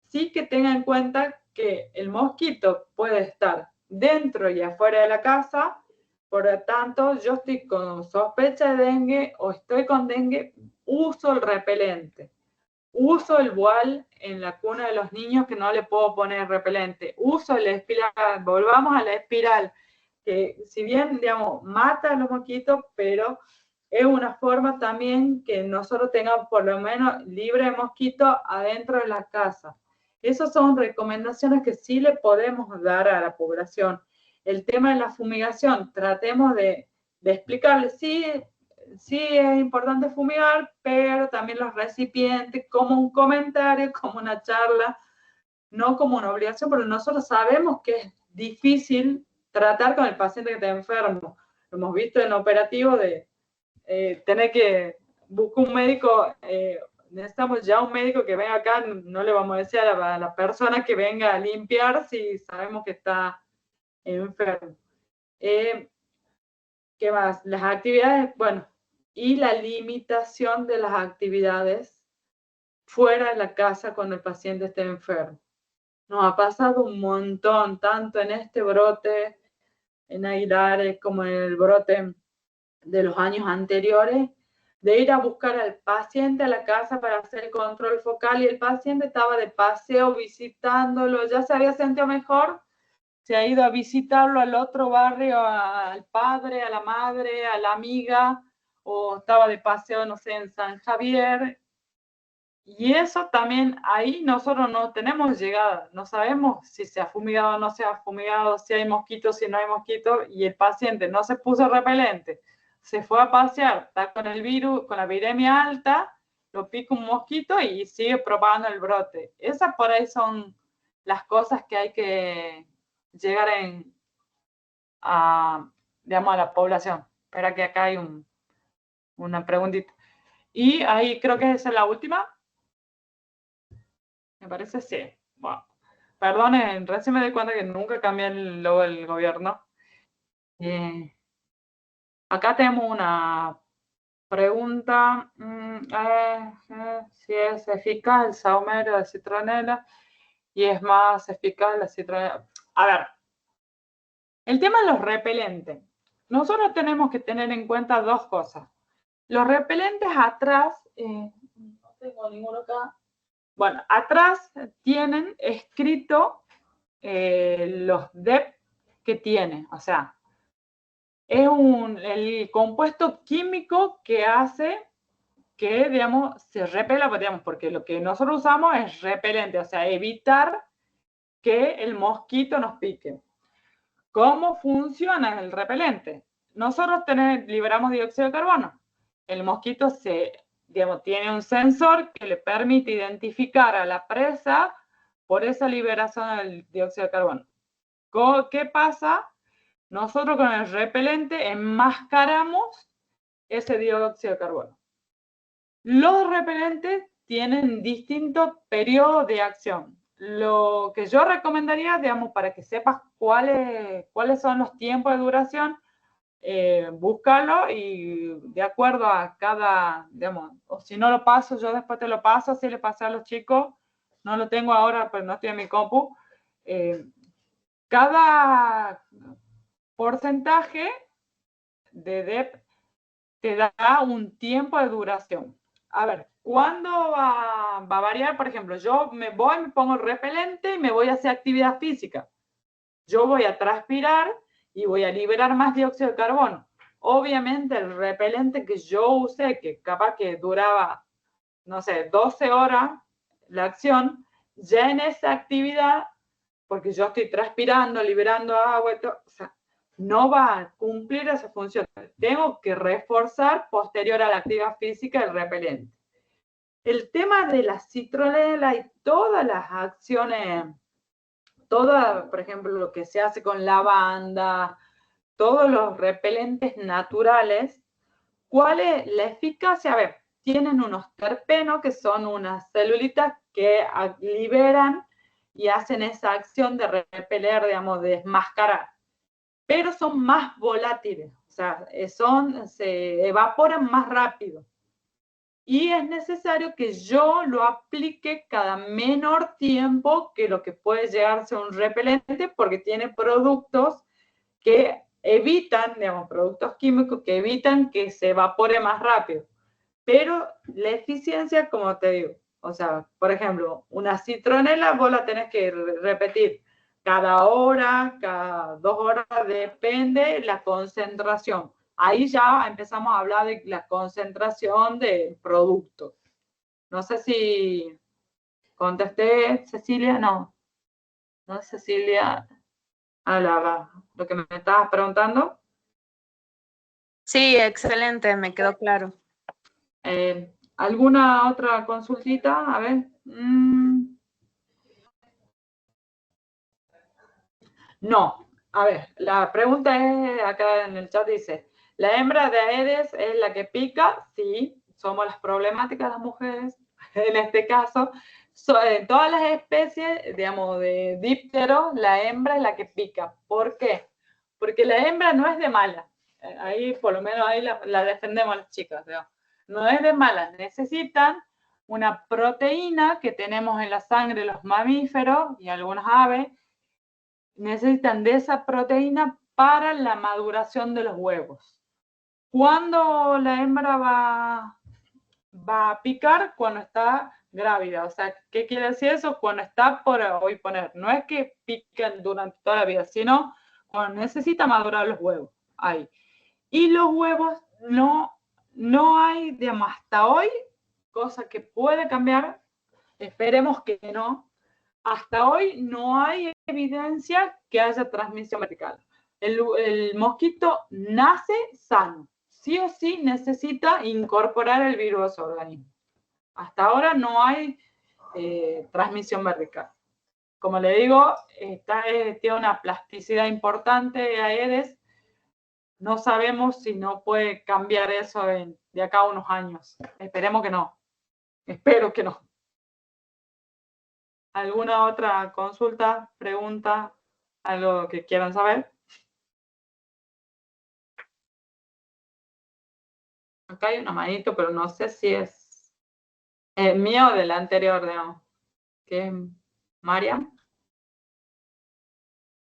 sí que tengan en cuenta que el mosquito puede estar dentro y afuera de la casa. Por lo tanto, yo estoy con sospecha de dengue o estoy con dengue, uso el repelente. Uso el Boal en la cuna de los niños que no le puedo poner repelente. Uso el espiral, volvamos a la espiral, que si bien, digamos, mata a los mosquitos, pero es una forma también que nosotros tengamos por lo menos libre de mosquitos adentro de la casa. Esas son recomendaciones que sí le podemos dar a la población. El tema de la fumigación, tratemos de explicarles, sí es importante fumigar, pero también los recipientes, como un comentario, como una charla, no como una obligación, porque nosotros sabemos que es difícil tratar con el paciente que está enfermo. Lo hemos visto en operativo de tener que buscar un médico, necesitamos ya un médico que venga acá, no le vamos a decir a la persona que venga a limpiar si sabemos que está enfermo. ¿Qué más? Las actividades, bueno, y la limitación de las actividades fuera de la casa cuando el paciente esté enfermo. Nos ha pasado un montón, tanto en este brote en Aguilares como en el brote de los años anteriores, de ir a buscar al paciente a la casa para hacer el control focal y el paciente estaba de paseo visitándolo, ya se había sentido mejor, se ha ido a visitarlo al otro barrio, al padre, a la madre, a la amiga, o estaba de paseo, no sé, en San Javier. Y eso también, ahí nosotros no tenemos llegada, no sabemos si se ha fumigado o no se ha fumigado, si hay mosquitos, si no hay mosquitos, y el paciente no se puso repelente, se fue a pasear, está con el virus, con la viremia alta, lo pica un mosquito y sigue propagando el brote. Esas por ahí son las cosas que hay que llegar digamos, a la población. Espera que acá hay una preguntita. Y ahí creo que esa es la última. Me parece sí. Bueno, perdonen, recién me doy cuenta que nunca cambié el logo del gobierno. Acá tenemos una pregunta si es eficaz el saumerio de citronela y es más eficaz la citronela. A ver, el tema de los repelentes. Nosotros tenemos que tener en cuenta dos cosas. Los repelentes atrás, no tengo ninguno acá. Bueno, atrás tienen escrito los DEP que tiene. O sea, es el compuesto químico que hace que, digamos, se repela, digamos, porque lo que nosotros usamos es repelente, o sea, evitar que el mosquito nos pique. ¿Cómo funciona el repelente? Nosotros liberamos dióxido de carbono. El mosquito tiene un sensor que le permite identificar a la presa por esa liberación del dióxido de carbono. ¿Qué pasa? Nosotros con el repelente enmascaramos ese dióxido de carbono. Los repelentes tienen distintos periodos de acción. Lo que yo recomendaría, digamos, para que sepas cuáles son los tiempos de duración, búscalo y de acuerdo a cada, digamos, o si no lo paso, yo después te lo paso, así le pasé a los chicos, no lo tengo ahora, pero no estoy en mi compu. Cada porcentaje de DEP te da un tiempo de duración. A ver, ¿cuándo va a variar? Por ejemplo, yo me pongo el repelente y me voy a hacer actividad física. Yo voy a transpirar y voy a liberar más dióxido de carbono. Obviamente el repelente que yo usé, que capaz que duraba, no sé, 12 horas la acción, ya en esa actividad, porque yo estoy transpirando, liberando agua, o sea, no va a cumplir esa función. Tengo que reforzar posterior a la actividad física el repelente. El tema de la citronela y todas las acciones, por ejemplo, lo que se hace con lavanda, todos los repelentes naturales, ¿cuál es la eficacia? A ver, tienen unos terpenos que son unas celulitas que liberan y hacen esa acción de repeler, digamos, de desmascarar, pero son más volátiles, o sea, se evaporan más rápido. Y es necesario que yo lo aplique cada menor tiempo que lo que puede llegarse a un repelente, porque tiene productos que evitan, digamos, productos químicos que evitan que se evapore más rápido. Pero la eficiencia, como te digo, o sea, por ejemplo, una citronela vos la tenés que repetir cada hora, cada 2 horas, depende la concentración. Ahí ya empezamos a hablar de la concentración del producto. No sé si contesté, Cecilia, no. No, Cecilia, lo que me estabas preguntando. Sí, excelente, me quedó claro. ¿Alguna otra consultita? A ver. No. A ver, la pregunta es, acá en el chat dice, ¿la hembra de Aedes es la que pica? Sí, somos las problemáticas las mujeres. En este caso, en todas las especies, digamos, de dípteros, la hembra es la que pica. ¿Por qué? Porque la hembra no es de mala. Ahí, por lo menos, ahí la defendemos las chicas, digamos. No es de mala. Necesitan una proteína que tenemos en la sangre los mamíferos y algunas aves, necesitan de esa proteína para la maduración de los huevos. ¿Cuándo la hembra va a picar? Cuando está grávida. O sea, ¿qué quiere decir eso? Cuando está por hoy poner. No es que piquen durante toda la vida, sino cuando necesita madurar los huevos. Ahí. Y los huevos no hay, digamos, hasta hoy, cosa que puede cambiar, esperemos que no. Hasta hoy no hay evidencia que haya transmisión vertical. El mosquito nace sano. Sí o sí necesita incorporar el virus a su organismo. Hasta ahora no hay transmisión vertical. Como le digo, tiene una plasticidad importante Aedes. No sabemos si no puede cambiar eso de acá a unos años. Esperemos que no. Espero que no. ¿Alguna otra consulta, pregunta, algo que quieran saber? Acá hay una manito, pero no sé si es mío o del anterior, digamos. ¿Qué es Mariam?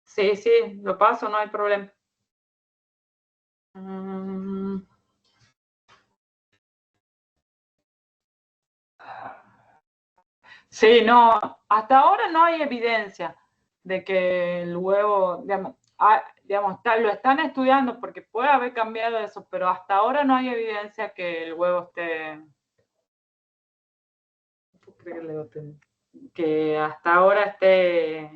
Sí, sí, lo paso, no hay problema. Sí, no, hasta ahora no hay evidencia de que el huevo, digamos, lo están estudiando porque puede haber cambiado eso, pero hasta ahora no hay evidencia que el huevo esté, que hasta ahora esté,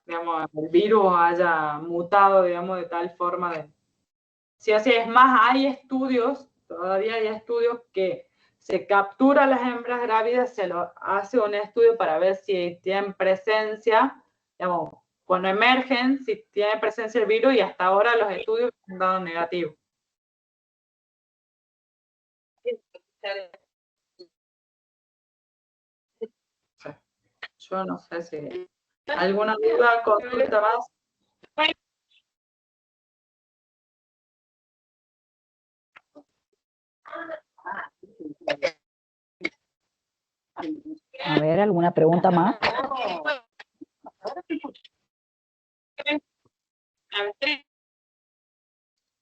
digamos, el virus haya mutado, digamos, de tal forma de... Sí, así es más, hay estudios, todavía hay estudios que se captura a las hembras grávidas, se lo hace un estudio para ver si tienen presencia, digamos, cuando emergen, si tiene presencia el virus, y hasta ahora los estudios han dado negativo. Yo no sé si alguna duda, consulta más. A ver, ¿alguna pregunta más?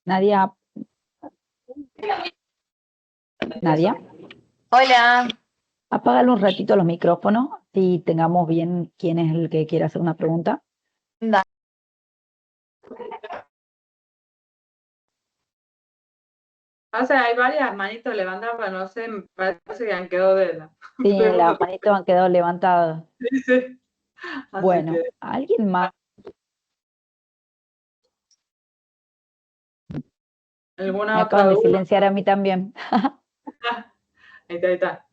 Nadia. Nadia. Hola. Apágale un ratito los micrófonos y tengamos bien quién es el que quiere hacer una pregunta. Da. O sea, hay varias manitos levantadas, pero no sé, me parece que han quedado de la... Sí, las manitos han quedado levantadas. Sí, sí. Así Bueno, que... ¿alguien más? ¿Alguna Me otra acaban de duda? silenciar a mí también. Ahí está, ahí está.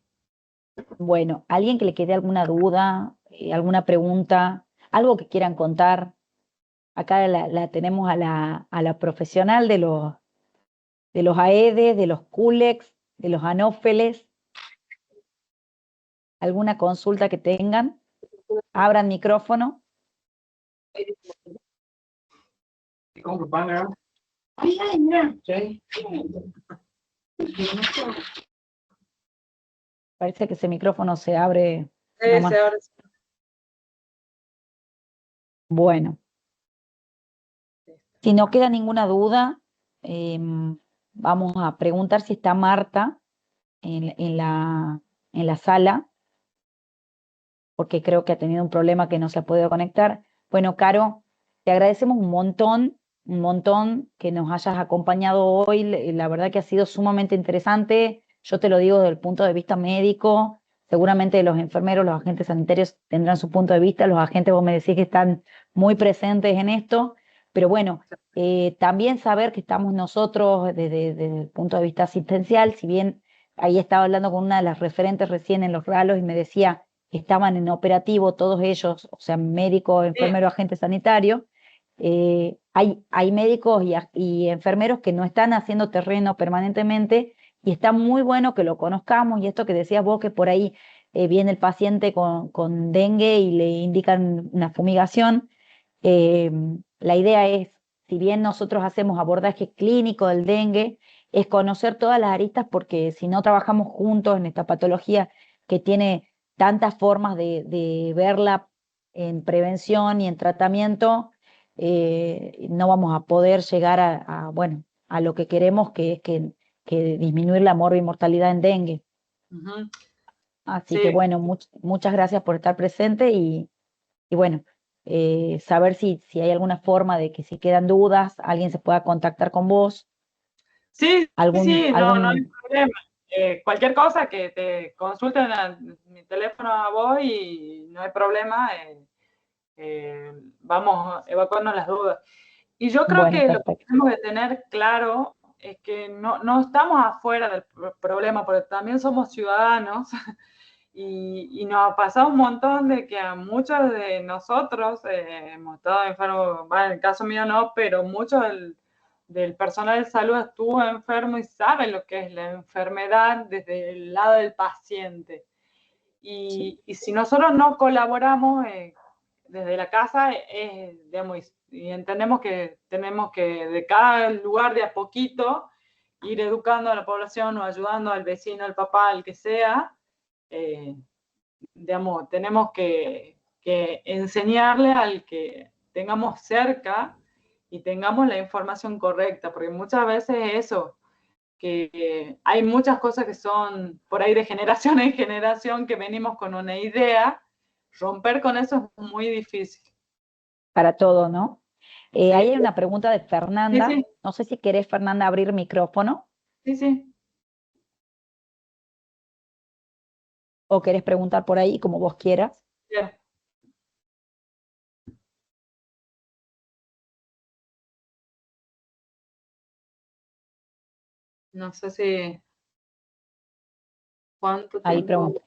Bueno, ¿alguien que le quede alguna duda, alguna pregunta, algo que quieran contar? Acá la tenemos a la profesional de los AEDES, de los CULEX, de los anófeles. ¿Alguna consulta que tengan? Abran micrófono. Parece que ese micrófono se abre nomás. Ahora sí. Bueno, si no queda ninguna duda, vamos a preguntar si está Marta en la sala, porque creo que ha tenido un problema que no se ha podido conectar. Bueno, Caro, te agradecemos un montón que nos hayas acompañado hoy. La verdad que ha sido sumamente interesante. Yo te lo digo desde el punto de vista médico. Seguramente los enfermeros, los agentes sanitarios tendrán su punto de vista. Los agentes, vos me decís que están muy presentes en esto. Pero bueno, también saber que estamos nosotros desde el punto de vista asistencial, si bien ahí estaba hablando con una de las referentes recién en los ralos y me decía estaban en operativo todos ellos, o sea, médicos, enfermeros, agentes sanitarios. Hay médicos y enfermeros que no están haciendo terreno permanentemente y está muy bueno que lo conozcamos y esto que decías vos, que por ahí viene el paciente con dengue y le indican una fumigación. La idea es, si bien nosotros hacemos abordaje clínico del dengue, es conocer todas las aristas porque si no trabajamos juntos en esta patología que tiene tantas formas de verla en prevención y en tratamiento, no vamos a poder llegar bueno, a lo que queremos, que es que disminuir la mortalidad en dengue. Ujú. Así Sí. que bueno, muchas gracias por estar presente y bueno, saber si hay alguna forma de que si quedan dudas, alguien se pueda contactar con vos. Sí, sí, no hay algún problema. Cualquier cosa que te consulten a mi teléfono a vos y no hay problema, vamos evacuando las dudas. Y yo creo Bueno, que lo que perfecto. tenemos que tener claro es que no estamos afuera del problema, porque también somos ciudadanos y nos ha pasado un montón de que a muchos de nosotros hemos estado enfermos, bueno, en el caso mío no, pero muchos del personal de salud estuvo enfermo y saben lo que es la enfermedad desde el lado del paciente. Y si nosotros no colaboramos desde la casa, digamos, y entendemos que tenemos que de cada lugar de a poquito ir educando a la población o ayudando al vecino, al papá, al que sea, digamos, tenemos que enseñarle al que tengamos cerca y tengamos la información correcta, porque muchas veces eso, que hay muchas cosas que son por ahí de generación en generación que venimos con una idea, romper con eso es muy difícil. Para todo, ¿no? Sí. Ahí hay una pregunta de Fernanda. Sí. No sé si querés, Fernanda, abrir micrófono Sí. o querés preguntar por ahí, como vos quieras. Bien. No sé si... ¿Cuánto Ahí tiempo? pregunta.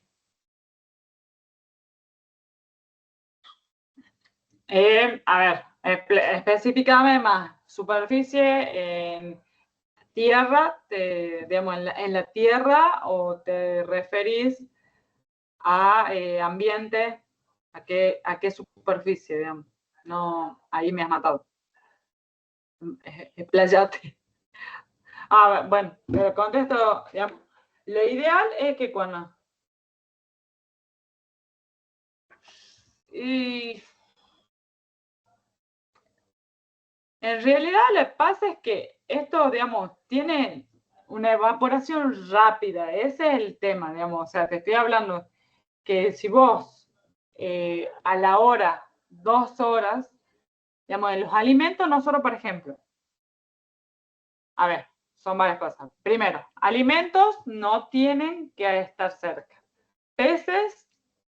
A ver, específicame más. Superficie en tierra, digamos, en la tierra, o te referís a ambiente, a qué superficie, digamos. No, ahí me has matado. Explayate. Bueno, pero contesto, digamos, lo ideal es que cuando... Y en realidad lo que pasa es que esto, digamos, tiene una evaporación rápida. Ese es el tema, digamos. O sea, te estoy hablando que si vos a la hora, 2 horas, digamos, en los alimentos, nosotros, por ejemplo, a ver, son varias cosas. Primero, alimentos no tienen que estar cerca. Peces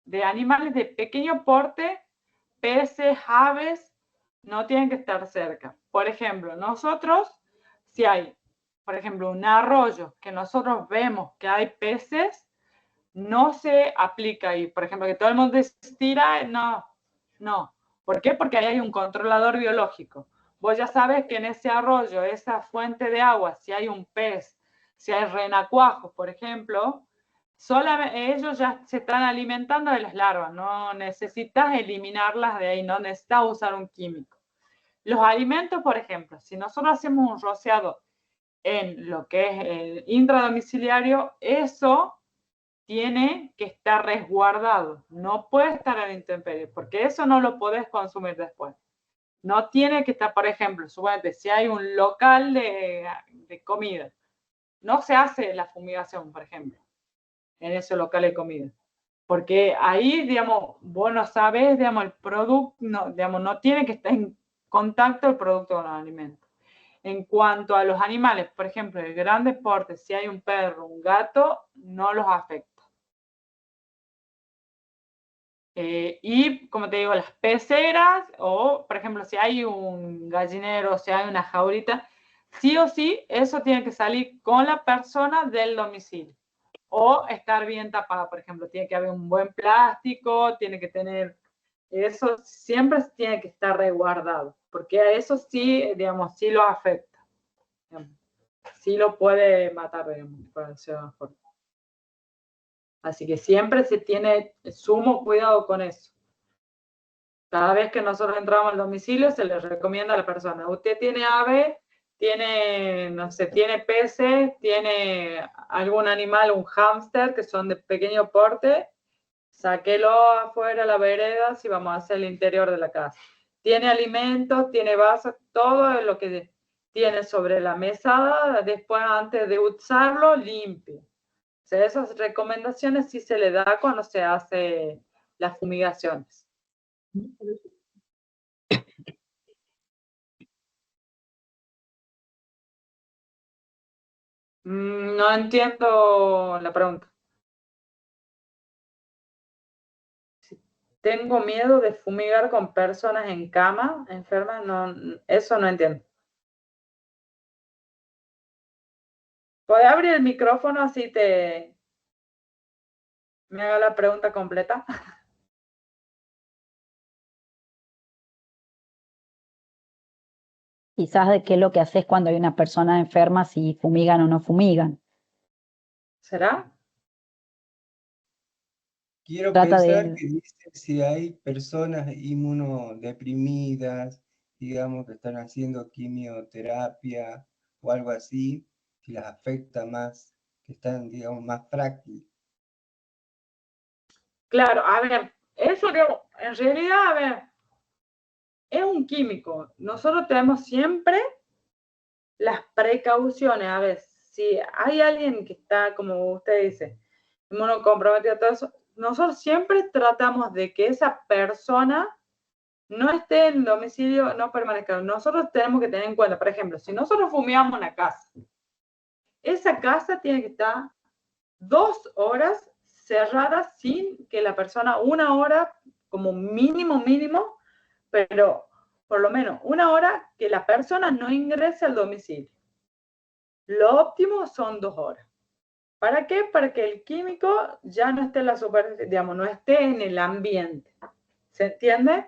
de animales de pequeño porte, peces, aves, no tienen que estar cerca. Por ejemplo, nosotros, si hay, por ejemplo, un arroyo que nosotros vemos que hay peces, no se aplica ahí. Por ejemplo, que todo el mundo estira, no. ¿Por qué? Porque ahí hay un controlador biológico. Vos ya sabes que en ese arroyo, esa fuente de agua, si hay un pez, si hay renacuajos, por ejemplo, solamente ellos ya se están alimentando de las larvas, no necesitas eliminarlas de ahí, no necesitas usar un químico. Los alimentos, por ejemplo, si nosotros hacemos un rociado en lo que es el intradomiciliario, eso tiene que estar resguardado, no puede estar a la intemperie, porque eso no lo podés consumir después. No tiene que estar, por ejemplo, suponete, si hay un local de comida, no se hace la fumigación, por ejemplo, en ese local de comida. Porque ahí, digamos, vos no sabés, digamos, el producto, no, digamos, no tiene que estar en contacto el producto con los alimentos. En cuanto a los animales, por ejemplo, de grandes portes, si hay un perro, un gato, no los afecta. Y, como te digo, las peceras, o, por ejemplo, si hay un gallinero, si hay una jaulita, sí o sí, eso tiene que salir con la persona del domicilio. O estar bien tapada, por ejemplo, tiene que haber un buen plástico, tiene que tener, eso siempre tiene que estar resguardado, porque a eso sí, digamos, sí lo afecta. Digamos, sí lo puede matar, digamos, por decirlo de una forma. Así que siempre se tiene sumo cuidado con eso. Cada vez que nosotros entramos al domicilio, se les recomienda a la persona: usted tiene ave, tiene, no sé, tiene peces, tiene algún animal, un hámster, que son de pequeño porte, sáquelo afuera a la vereda si vamos a hacer el interior de la casa. Tiene alimentos, tiene vasos, todo lo que tiene sobre la mesada, después, antes de usarlo, limpie. O sea, esas recomendaciones sí se le da cuando se hace las fumigaciones. No entiendo la pregunta. Tengo miedo de fumigar con personas en cama, enfermas, no, eso no entiendo. ¿Puedes abrir el micrófono así me haga la pregunta completa? Quizás de qué es lo que haces cuando hay una persona enferma, si fumigan o no fumigan. ¿Será? Quiero Trata pensar de... que dice si hay personas inmunodeprimidas, digamos, que están haciendo quimioterapia o algo así, si las afecta más, que están, digamos, más frágiles. Claro, a ver, eso, digamos, en realidad, a ver, es un químico. Nosotros tenemos siempre las precauciones. A ver, si hay alguien que está, como usted dice, inmunocomprometido, todo eso, nosotros siempre tratamos de que esa persona no esté en el domicilio, no permanezca. Nosotros tenemos que tener en cuenta, por ejemplo, si nosotros fumigamos una casa, esa casa tiene que estar 2 horas cerrada sin que la persona, 1 hora como mínimo, pero por lo menos 1 hora que la persona no ingrese al domicilio. Lo óptimo son 2 horas. ¿Para qué? Para que el químico ya no esté en la superficie, digamos, no esté en el ambiente. ¿Se entiende?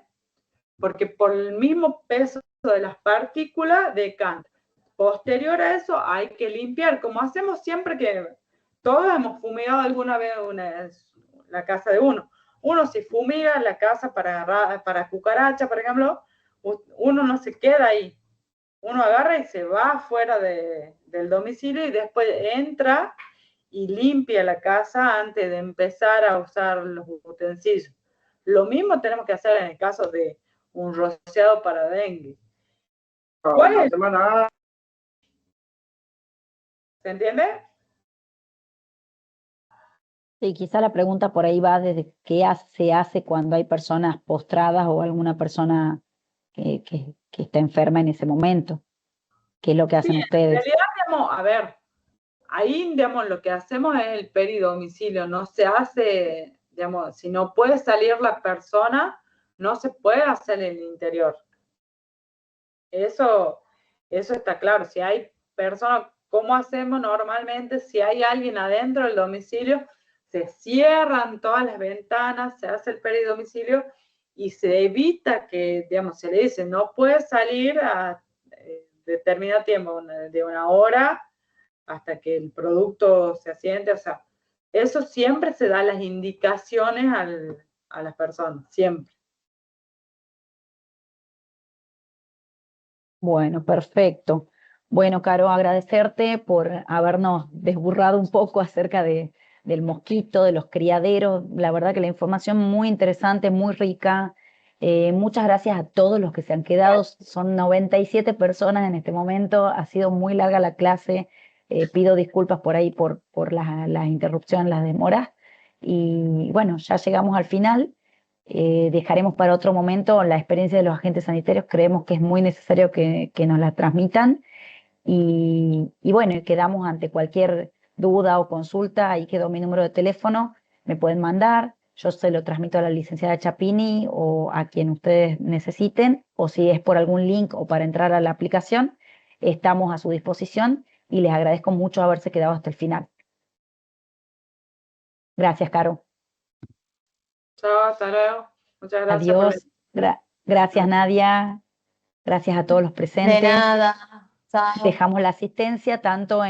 Porque por el mismo peso de las partículas decanta. Posterior a eso hay que limpiar, como hacemos siempre que todos hemos fumigado alguna vez la casa de uno. Uno si fumiga la casa para cucaracha, por ejemplo, uno no se queda ahí. Uno agarra y se va fuera del domicilio y después entra y limpia la casa antes de empezar a usar los utensilios. Lo mismo tenemos que hacer en el caso de un rociado para dengue. ¿Cuál es? ¿Se entiende? Sí, quizá la pregunta por ahí va desde qué se hace cuando hay personas postradas o alguna persona que está enferma en ese momento. ¿Qué es lo que hacen Sí, en ustedes? realidad, digamos, a ver, ahí, digamos, lo que hacemos es el peridomicilio, no se hace, digamos, si no puede salir la persona, no se puede hacer en el interior. Eso está claro. Si hay personas, ¿cómo hacemos normalmente? Si hay alguien adentro del domicilio, se cierran todas las ventanas, se hace el peridomicilio y se evita que, digamos, se le dice, no puede salir a determinado tiempo, de 1 hora hasta que el producto se asiente. O sea, eso siempre se da las indicaciones a las personas, siempre. Bueno, perfecto. Bueno, Caro, agradecerte por habernos desburrado un poco acerca del mosquito, de los criaderos. La verdad que la información muy interesante, muy rica. Muchas gracias a todos los que se han quedado. Son 97 personas en este momento. Ha sido muy larga la clase. Pido disculpas por ahí por las interrupciones, las demoras. Y bueno, ya llegamos al final. Dejaremos para otro momento la experiencia de los agentes sanitarios. Creemos que es muy necesario que nos la transmitan y bueno, quedamos ante cualquier duda o consulta. Ahí quedó mi número de teléfono, me pueden mandar, yo se lo transmito a la licenciada Chapini o a quien ustedes necesiten, o si es por algún link o para entrar a la aplicación, estamos a su disposición y les agradezco mucho haberse quedado hasta el final. Gracias, Caro. Chao, hasta luego. Muchas gracias por Adiós. Gracias, Nadia. Gracias a todos los De presentes. nada. Chao. Dejamos la asistencia tanto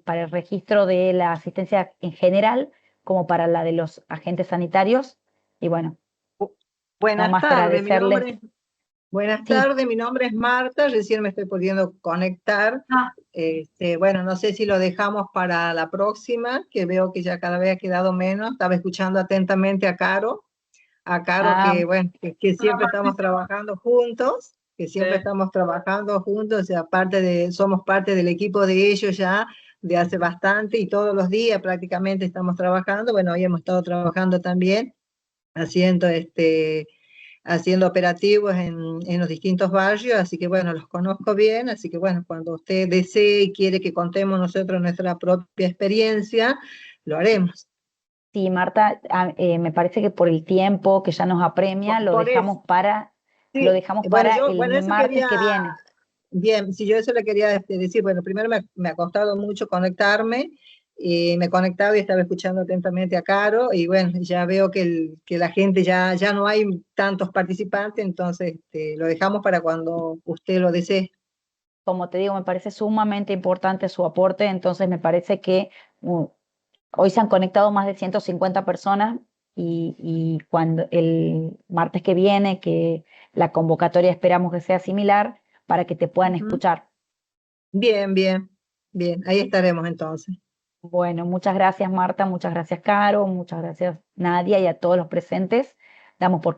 para el registro de la asistencia en general como para la de los agentes sanitarios. Y bueno, nada Buenas más tardes, agradecerles. buenas Sí. tardes, mi nombre es Marta, recién me estoy pudiendo conectar. Bueno, no sé si lo dejamos para la próxima, que veo que ya cada vez ha quedado menos. Estaba escuchando atentamente a Caro que bueno, que siempre estamos trabajando juntos, y aparte somos parte del equipo de ellos ya de hace bastante y todos los días prácticamente estamos trabajando. Bueno, hoy hemos estado trabajando también haciendo operativos en los distintos barrios, así que bueno, los conozco bien, así que bueno, cuando usted desee y quiere que contemos nosotros nuestra propia experiencia, lo haremos. Sí, Marta, me parece que por el tiempo que ya nos apremia, lo dejamos para el martes que viene. Bien, si yo eso le quería decir, bueno, primero me ha costado mucho conectarme, y me conectaba y estaba escuchando atentamente a Caro, y bueno, ya veo que la gente ya no hay tantos participantes, entonces lo dejamos para cuando usted lo desee. Como te digo, me parece sumamente importante su aporte, entonces me parece que hoy se han conectado más de 150 personas y cuando el martes que viene, que la convocatoria esperamos que sea similar, para que te puedan escuchar. Bien, bien. Bien, ahí estaremos entonces. Bueno, muchas gracias Marta, muchas gracias Caro, muchas gracias Nadia y a todos los presentes. Damos por